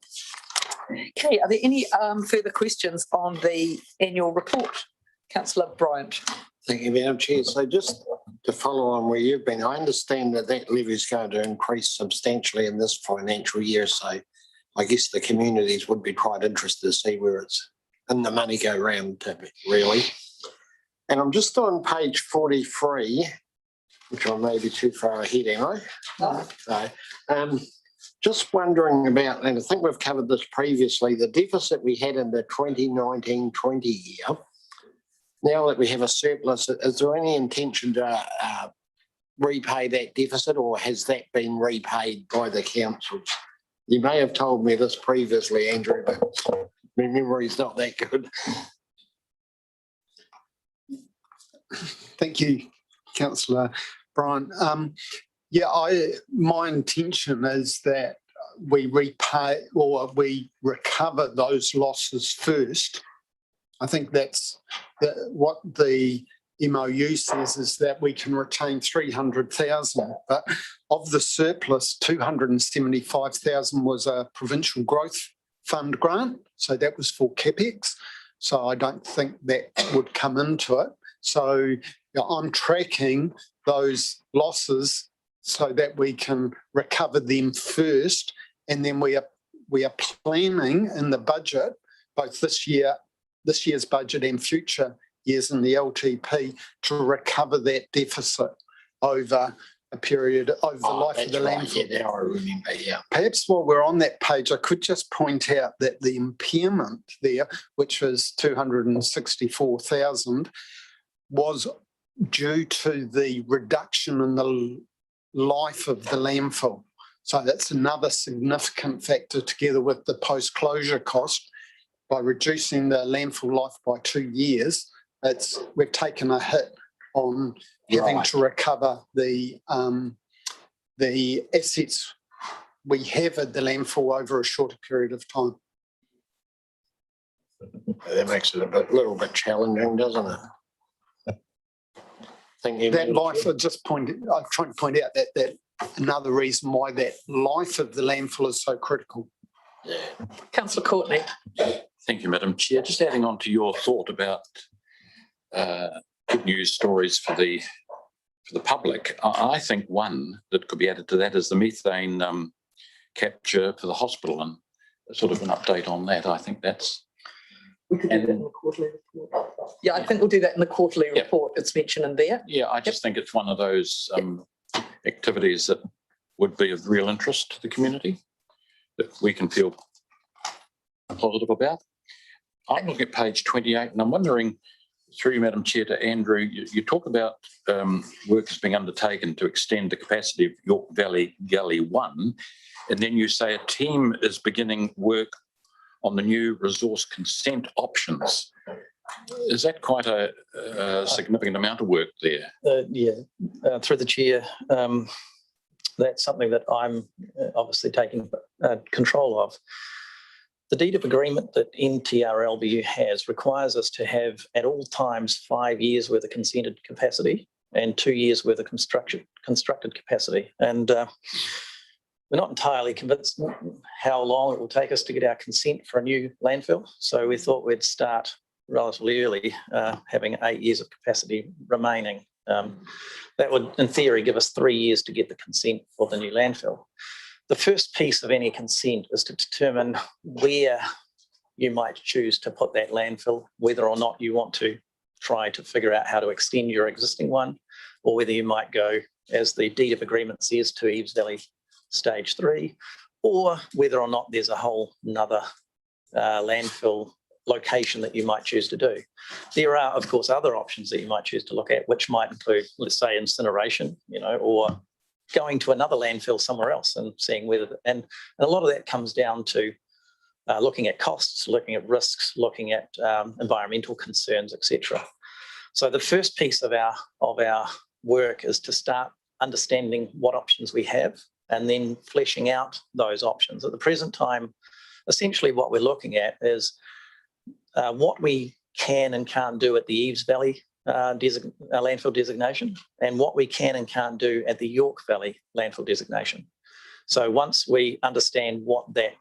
Okay, are there any further questions on the annual report? Councillor Bryant. Thank you, Madam Chair. So just to follow on where you've been, I understand that levy is going to increase substantially in this financial year. So I guess the communities would be quite interested to see where it's in the money go round, really. And I'm just on page 43, which I may be too far ahead, am I? No. So, just wondering about, and I think we've covered this previously, the deficit we had in the 2019-20 year. Now that we have a surplus, is there any intention to repay that deficit, or has that been repaid by the councils? You may have told me this previously, Andrew, but my memory's not that good. Thank you, Councillor Bryant. My intention is that we repay or we recover those losses first. I think that's what the MOU says, is that we can retain 300,000, but of the surplus, 275,000 was a provincial growth fund grant. So that was for CapEx. So I don't think that would come into it. So I'm tracking those losses so that we can recover them first. And then we are planning in the budget, both this year's budget and future years in the LTP, to recover that deficit over a period, over the life of the landfill. Yeah, now I remember, yeah. Perhaps while we're on that page, I could just point out that the impairment there, which was 264,000, was due to the reduction in the life of the landfill. So that's another significant factor, together with the post-closure cost. By reducing the landfill life by 2 years, we've taken a hit on having to recover the assets we have at the landfill over a shorter period of time. That makes it a little bit challenging, doesn't it? Thank you. That life, I'm trying to point out that another reason why that life of the landfill is so critical. Yeah. Councillor Courtney. Thank you, Madam Chair. Just adding on to your thought about good news stories for the public, I think one that could be added to that is the methane capture for the hospital, and sort of an update on that. I think that's We could do And- that in the quarterly report. Yeah, I think we'll do that in the quarterly Yeah. report. It's mentioned in there. Yeah, I just think it's one of those activities that would be of real interest to the community that we can feel positive about. I'm looking at page 28 and I'm wondering, through you, Madam Chair, to Andrew, you talk about work is being undertaken to extend the capacity of York Valley Gully 1, and then you say a team is beginning work on the new resource consent options. Is that quite a significant amount of work there? Through the chair, that's something that I'm obviously taking control of. The deed of agreement that NTRLBU has requires us to have at all times 5 years worth of consented capacity and 2 years worth of constructed capacity. And we're not entirely convinced how long it will take us to get our consent for a new landfill. So we thought we'd start relatively early, having 8 years of capacity remaining. That would, in theory, give us 3 years to get the consent for the new landfill. The first piece of any consent is to determine where you might choose to put that landfill, whether or not you want to try to figure out how to extend your existing one, or whether you might go, as the deed of agreement says, to Eves Valley Stage 3, or whether or not there's a whole another landfill location that you might choose to do. There are, of course, other options that you might choose to look at, which might include, let's say, incineration, or going to another landfill somewhere else and seeing whether, and a lot of that comes down to looking at costs, looking at risks, looking at environmental concerns, etc. So the first piece of our work is to start understanding what options we have and then fleshing out those options. At the present time, essentially what we're looking at is what we can and can't do at the Eves Valley landfill designation and what we can and can't do at the York Valley landfill designation. So once we understand what that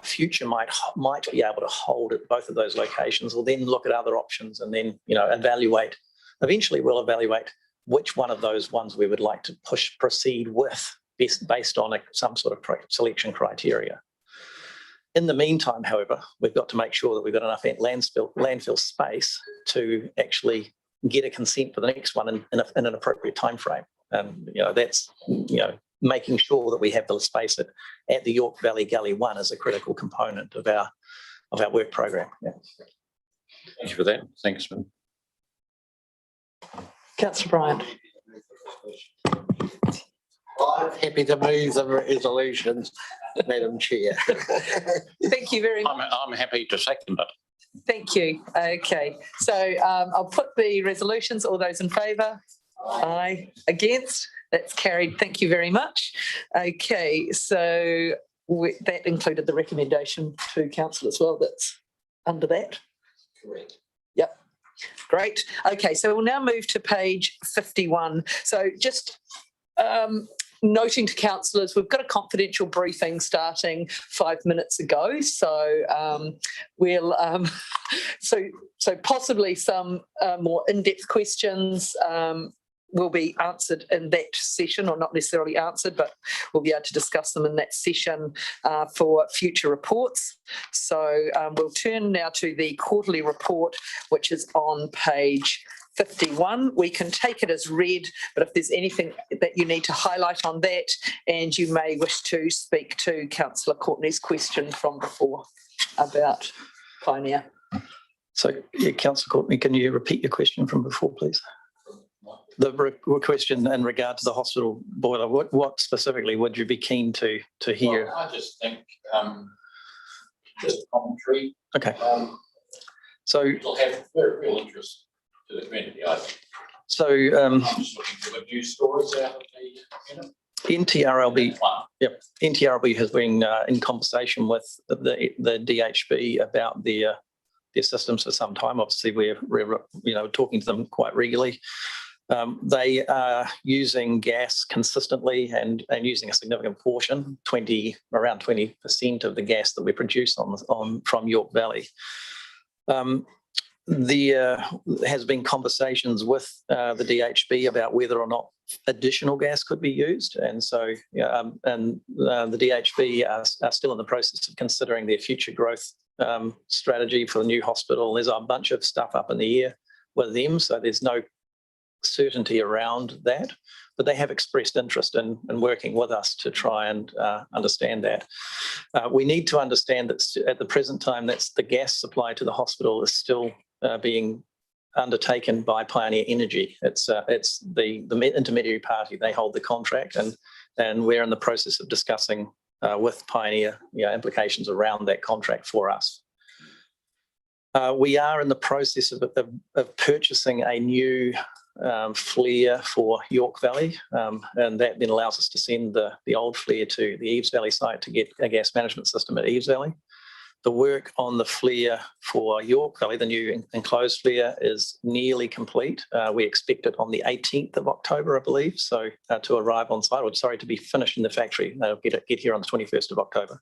future might be able to hold at both of those locations, we'll then look at other options and then evaluate. Eventually we'll evaluate which one of those ones we would like to proceed with based on some sort of selection criteria. In the meantime, however, we've got to make sure that we've got enough landfill space to actually get a consent for the next one in an appropriate time frame. And that's making sure that we have the space at the York Valley Gully 1 is a critical component of our work program. Yeah. Thank you for that. Thanks, man. Councillor Bryant. I'm happy to move the resolutions, Madam Chair. Thank you very much. I'm happy to second it. Thank you. Okay, so I'll put the resolutions. All those in favour? Aye. Against? That's carried. Thank you very much. Okay, so that included the recommendation to council as well. That's under that. Correct. Yep. Great. Okay, so we'll now move to page 51. So just noting to councillors, we've got a confidential briefing starting 5 minutes ago. So we'll so possibly some more in-depth questions will be answered in that session, or not necessarily answered, but we'll be able to discuss them in that session for future reports. So we'll turn now to the quarterly report, which is on page 51. We can take it as read, but if there's anything that you need to highlight on that, and you may wish to speak to Councillor Courtney's question from before about Pioneer. So, yeah, Councillor Courtney, can you repeat your question from before, please? The question in regard to the hospital boiler, what specifically would you be keen to hear? Well, I just think just commentary. Okay. So It'll have very real interest to the community, I think. So I'm just looking for news stories out of the NTRLB. Yep, NTRLB has been in conversation with the DHB about their systems for some time. Obviously, we're talking to them quite regularly. They are using gas consistently and using a significant portion, around 20% of the gas that we produce from York Valley. There has been conversations with the DHB about whether or not additional gas could be used. And so, the DHB are still in the process of considering their future growth strategy for the new hospital. There's a bunch of stuff up in the air with them, so there's no certainty around that. But they have expressed interest in working with us to try and understand that. We need to understand that at the present time, that's the gas supply to the hospital is still being undertaken by Pioneer Energy. It's the intermediary party. They hold the contract, and we're in the process of discussing with Pioneer implications around that contract for us. We are in the process of purchasing a new flare for York Valley, and that then allows us to send the old flare to the Eves Valley site to get a gas management system at Eves Valley. The work on the flare for York Valley, the new enclosed flare, is nearly complete. We expect it on the 18th of October, I believe, so to arrive on site, or sorry, to be finished in the factory. They'll get here on the 21st of October.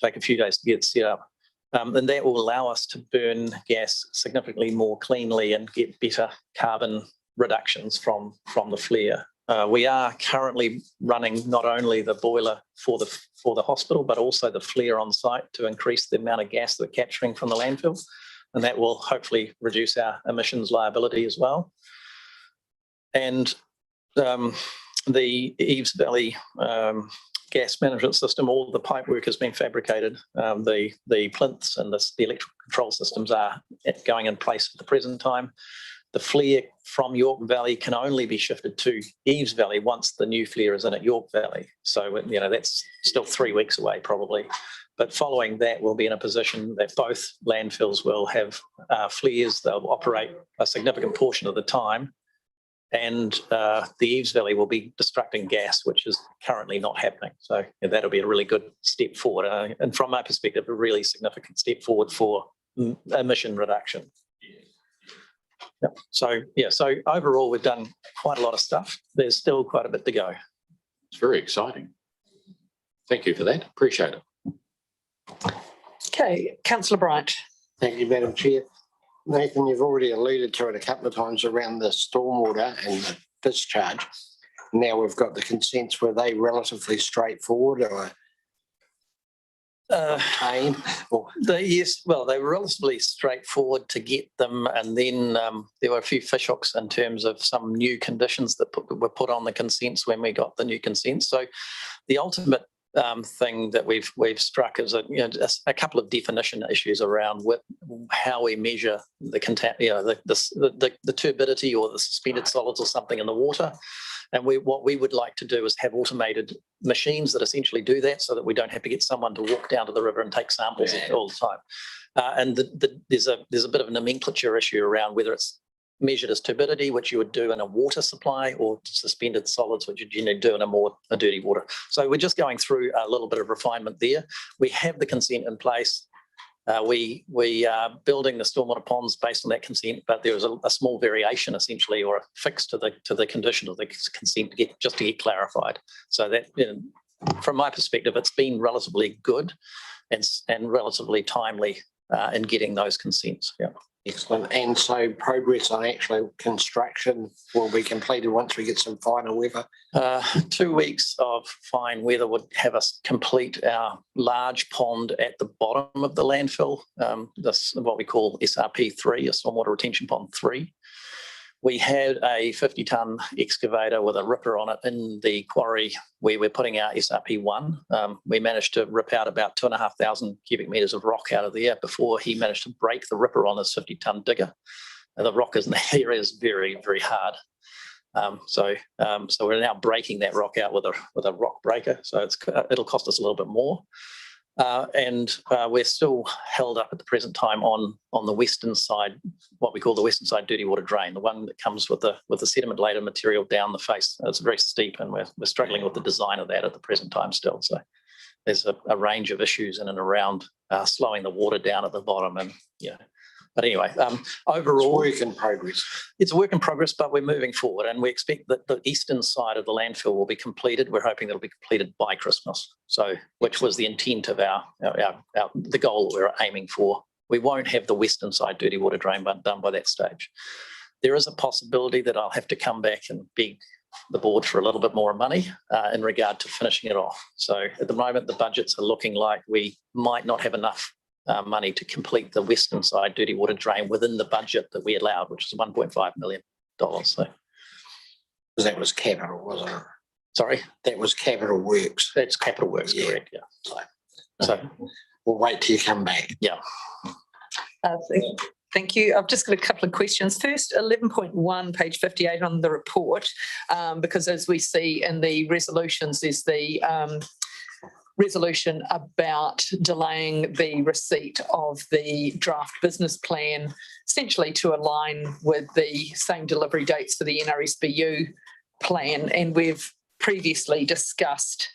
Take a few days to get set up. And that will allow us to burn gas significantly more cleanly and get better carbon reductions from the flare. We are currently running not only the boiler for the hospital, but also the flare on site to increase the amount of gas that we're capturing from the landfill. And that will hopefully reduce our emissions liability as well. And the Eves Valley gas management system, all the pipework has been fabricated. The plinths and the electrical control systems are going in place at the present time. The flare from York Valley can only be shifted to Eves Valley once the new flare is in at York Valley. So, that's still 3 weeks away probably. But following that, we'll be in a position that both landfills will have flares. They'll operate a significant portion of the time. And the Eves Valley will be destructing gas, which is currently not happening. So that'll be a really good step forward. And from my perspective, a really significant step forward for emission reduction. Yep. So overall, we've done quite a lot of stuff. There's still quite a bit to go. It's very exciting. Thank you for that. Appreciate it. Okay, Councillor Bryant. Thank you, Madam Chair. Nathan, you've already alluded to it a couple of times around the stormwater and the discharge. Now we've got the consents. Were they relatively straightforward or obtained? Yes, well, they were relatively straightforward to get them, and then there were a few fishhooks in terms of some new conditions that were put on the consents when we got the new consents. So the ultimate thing that we've struck is a couple of definition issues around how we measure the turbidity or the suspended solids or something in the water. And what we would like to do is have automated machines that essentially do that, so that we don't have to get someone to walk down to the river and take samples all the time. And there's a bit of a nomenclature issue around whether it's measured as turbidity, which you would do in a water supply, or suspended solids, which you do in a dirty water. So we're just going through a little bit of refinement there. We have the consent in place. We are building the stormwater ponds based on that consent, but there is a small variation essentially, or a fix to the condition of the consent to get clarified. So that, from my perspective, it's been relatively good and relatively timely in getting those consents. Yeah. Excellent. And so progress on actual construction will be completed once we get some finer weather? 2 weeks of fine weather would have us complete our large pond at the bottom of the landfill. This what we call SRP3, a stormwater retention pond 3. We had a 50-ton excavator with a ripper on it in the quarry where we're putting our SRP1. We managed to rip out about 2,500 cubic metres of rock out of there before he managed to break the ripper on his 50-ton digger. And the rock in the area is very, very hard. So we're now breaking that rock out with a rock breaker. So it'll cost us a little bit more. And we're still held up at the present time on the western side, what we call the western side dirty water drain, the one that comes with the sediment laden material down the face. It's very steep, and we're struggling with the design of that at the present time still. So there's a range of issues in and around slowing the water down at the bottom. And but anyway, overall, it's a work in progress. It's a work in progress, but we're moving forward, and we expect that the eastern side of the landfill will be completed. We're hoping that'll be completed by Christmas. So, which was the intent of the goal that we were aiming for we won't have the western side dirty water drain done by that stage. There is a possibility that I'll have to come back and beg the board for a little bit more money in regard to finishing it off. So at the moment, the budgets are looking like we might not have enough money to complete the western side dirty water drain within the budget that we allowed, which is $1.5 million. So That was capital, wasn't it? sorry, That was capital works. that's capital works, Yeah. correct? Yeah. So We'll wait till you come back. yeah. Thank you. I've just got a couple of questions. First, 11.1, page 58 on the report, because as we see in the resolutions, there's the resolution about delaying the receipt of the draft business plan, essentially to align with the same delivery dates for the NRSBU plan. And we've previously discussed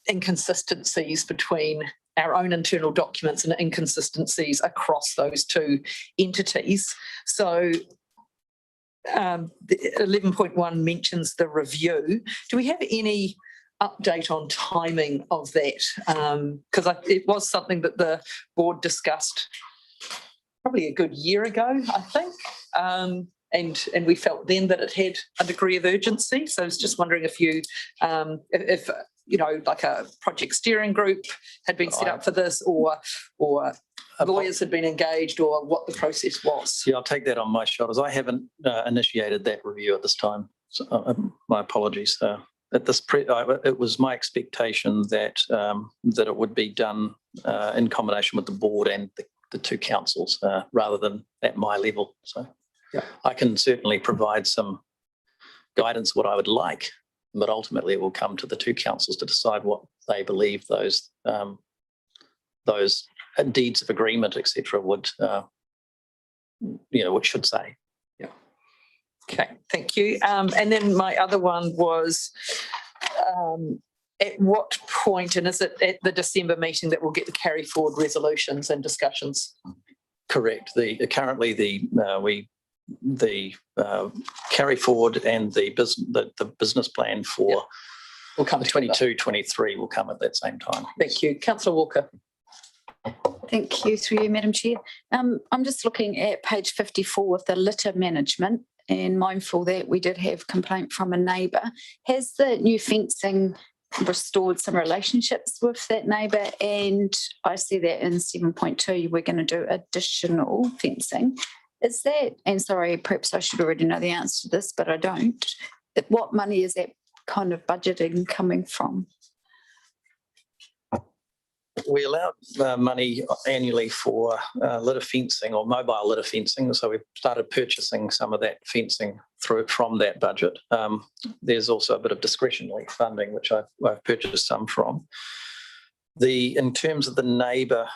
inconsistencies between our own internal documents and inconsistencies across those two entities. So 11.1 mentions the review. Do we have any update on timing of that? Because it was something that the board discussed probably a good year ago, I think. And we felt then that it had a degree of urgency. So I was just wondering if you, like a project steering group had been set up for this, or lawyers had been engaged, or what the process was. Yeah, I'll take that on my shoulders. I haven't initiated that review at this time. So, my apologies. At this, it was my expectation that that it would be done in combination with the board and the two councils, rather than at my level. So, yeah, I can certainly provide some guidance what I would like, but ultimately it will come to the two councils to decide what they believe those deeds of agreement, etc., would what should say. Yeah. Okay, thank you. And then my other one was, at what point, and is it at the December meeting that we'll get the carry forward resolutions and discussions? Correct. Currently the carry forward and the business plan for Will come 22-23 will come at that same time. Thank you. Councillor Walker. Thank you, through you, Madam Chair. I'm just looking at page 54 of the litter management, and mindful that we did have complaint from a neighbour. Has the new fencing restored some relationships with that neighbour? And I see that in 7.2 we're going to do additional fencing. Is that, and sorry, perhaps I should already know the answer to this, but I don't. What money is that kind of budgeting coming from? We allowed money annually for litter fencing or mobile litter fencing, so we've started purchasing some of that fencing from that budget. There's also a bit of discretionary funding, which I've purchased some from. In terms of the neighbour,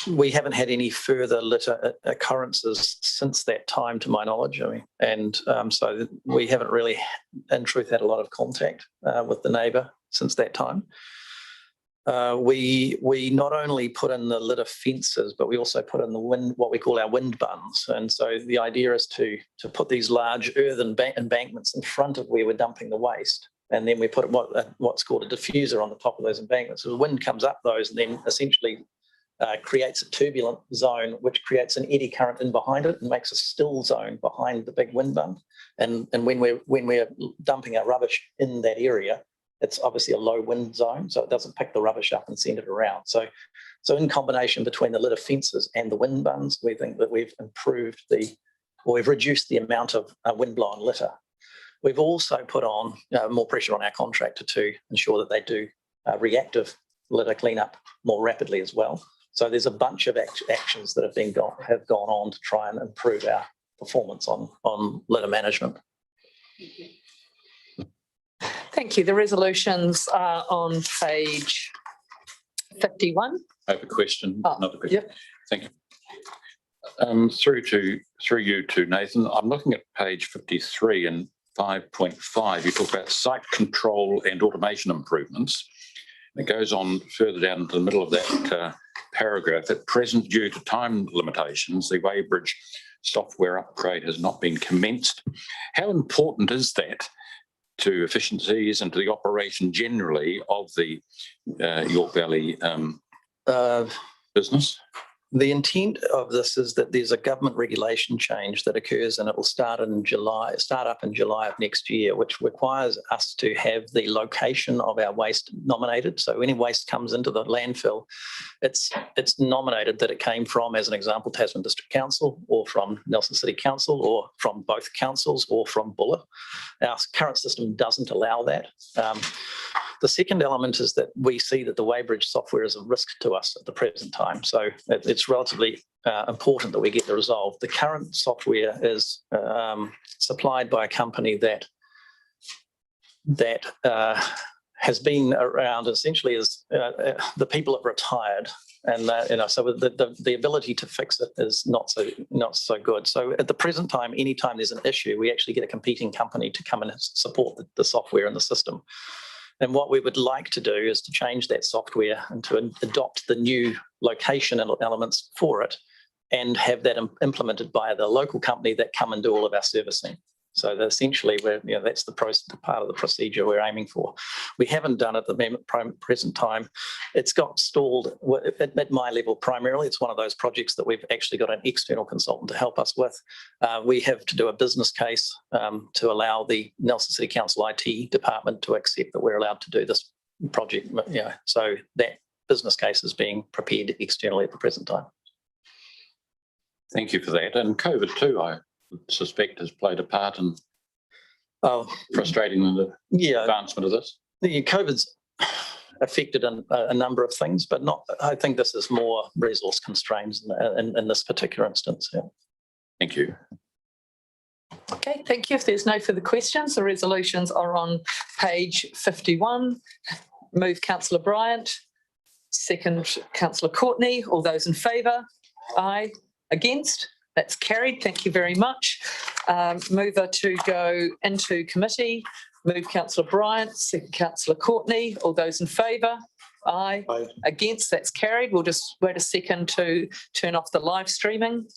we haven't had any further litter occurrences since that time, to my knowledge. So we haven't really, in truth, had a lot of contact with the neighbour since that time. We not only put in the litter fences, but we also put in what we call our wind bunds. And so the idea is to put these large earthen embankments in front of where we're dumping the waste. And then we put what's called a diffuser on the top of those embankments. So the wind comes up those and then essentially creates a turbulent zone, which creates an eddy current in behind it and makes a still zone behind the big wind bund. And when we're dumping our rubbish in that area, it's obviously a low wind zone, so it doesn't pick the rubbish up and send it around. So in combination between the litter fences and the wind bunds, we think that we've we've reduced the amount of wind-blown litter. We've also put on more pressure on our contractor to ensure that they do reactive litter cleanup more rapidly as well. So there's a bunch of actions that have gone on to try and improve our performance on litter management. Thank you. The resolutions are on page 51. I have a question. Another question. Yep. Thank you. Through you to Nathan, I'm looking at page 53 and 5.5. You talk about site control and automation improvements. It goes on further down into the middle of that paragraph. At present, due to time limitations, the Weybridge software upgrade has not been commenced. How important is that to efficiencies and to the operation generally of the York Valley? business? The intent of this is that there's a government regulation change that occurs and it will start up in July of next year, which requires us to have the location of our waste nominated. So any waste comes into the landfill, it's nominated that it came from, as an example, Tasman District Council or from Nelson City Council or from both councils or from Buller. Our current system doesn't allow that. The second element is that we see that the Weighbridge software is a risk to us at the present time. So it's relatively important that we get the resolved. The current software is supplied by a company that has been around essentially as the people have retired. And so the ability to fix it is not so good. So at the present time, anytime there's an issue, we actually get a competing company to come and support the software and the system. And what we would like to do is to change that software and to adopt the new location elements for it and have that implemented by the local company that come and do all of our servicing. So that essentially, that's the part of the procedure we're aiming for. We haven't done it at the present time. It's got stalled at my level primarily. It's one of those projects that we've actually got an external consultant to help us with. We have to do a business case to allow the Nelson City Council IT department to accept that we're allowed to do this project. So that business case is being prepared externally at the present time. Thank you for that. And COVID too, I suspect, has played a part in frustrating the advancement of this. The COVID's affected a number of things, but I think this is more resource constraints in this particular instance. Yeah. Thank you. Okay, thank you. If there's no further questions, the resolutions are on page 51. Move Councillor Bryant, second Councillor Courtney. All those in favour? Aye. Against? That's carried. Thank you very much. Mover to go into committee. Move Councillor Bryant, second Councillor Courtney. All those in favour? Aye. Aye. Against? That's carried. We'll just wait a second to turn off the live streaming.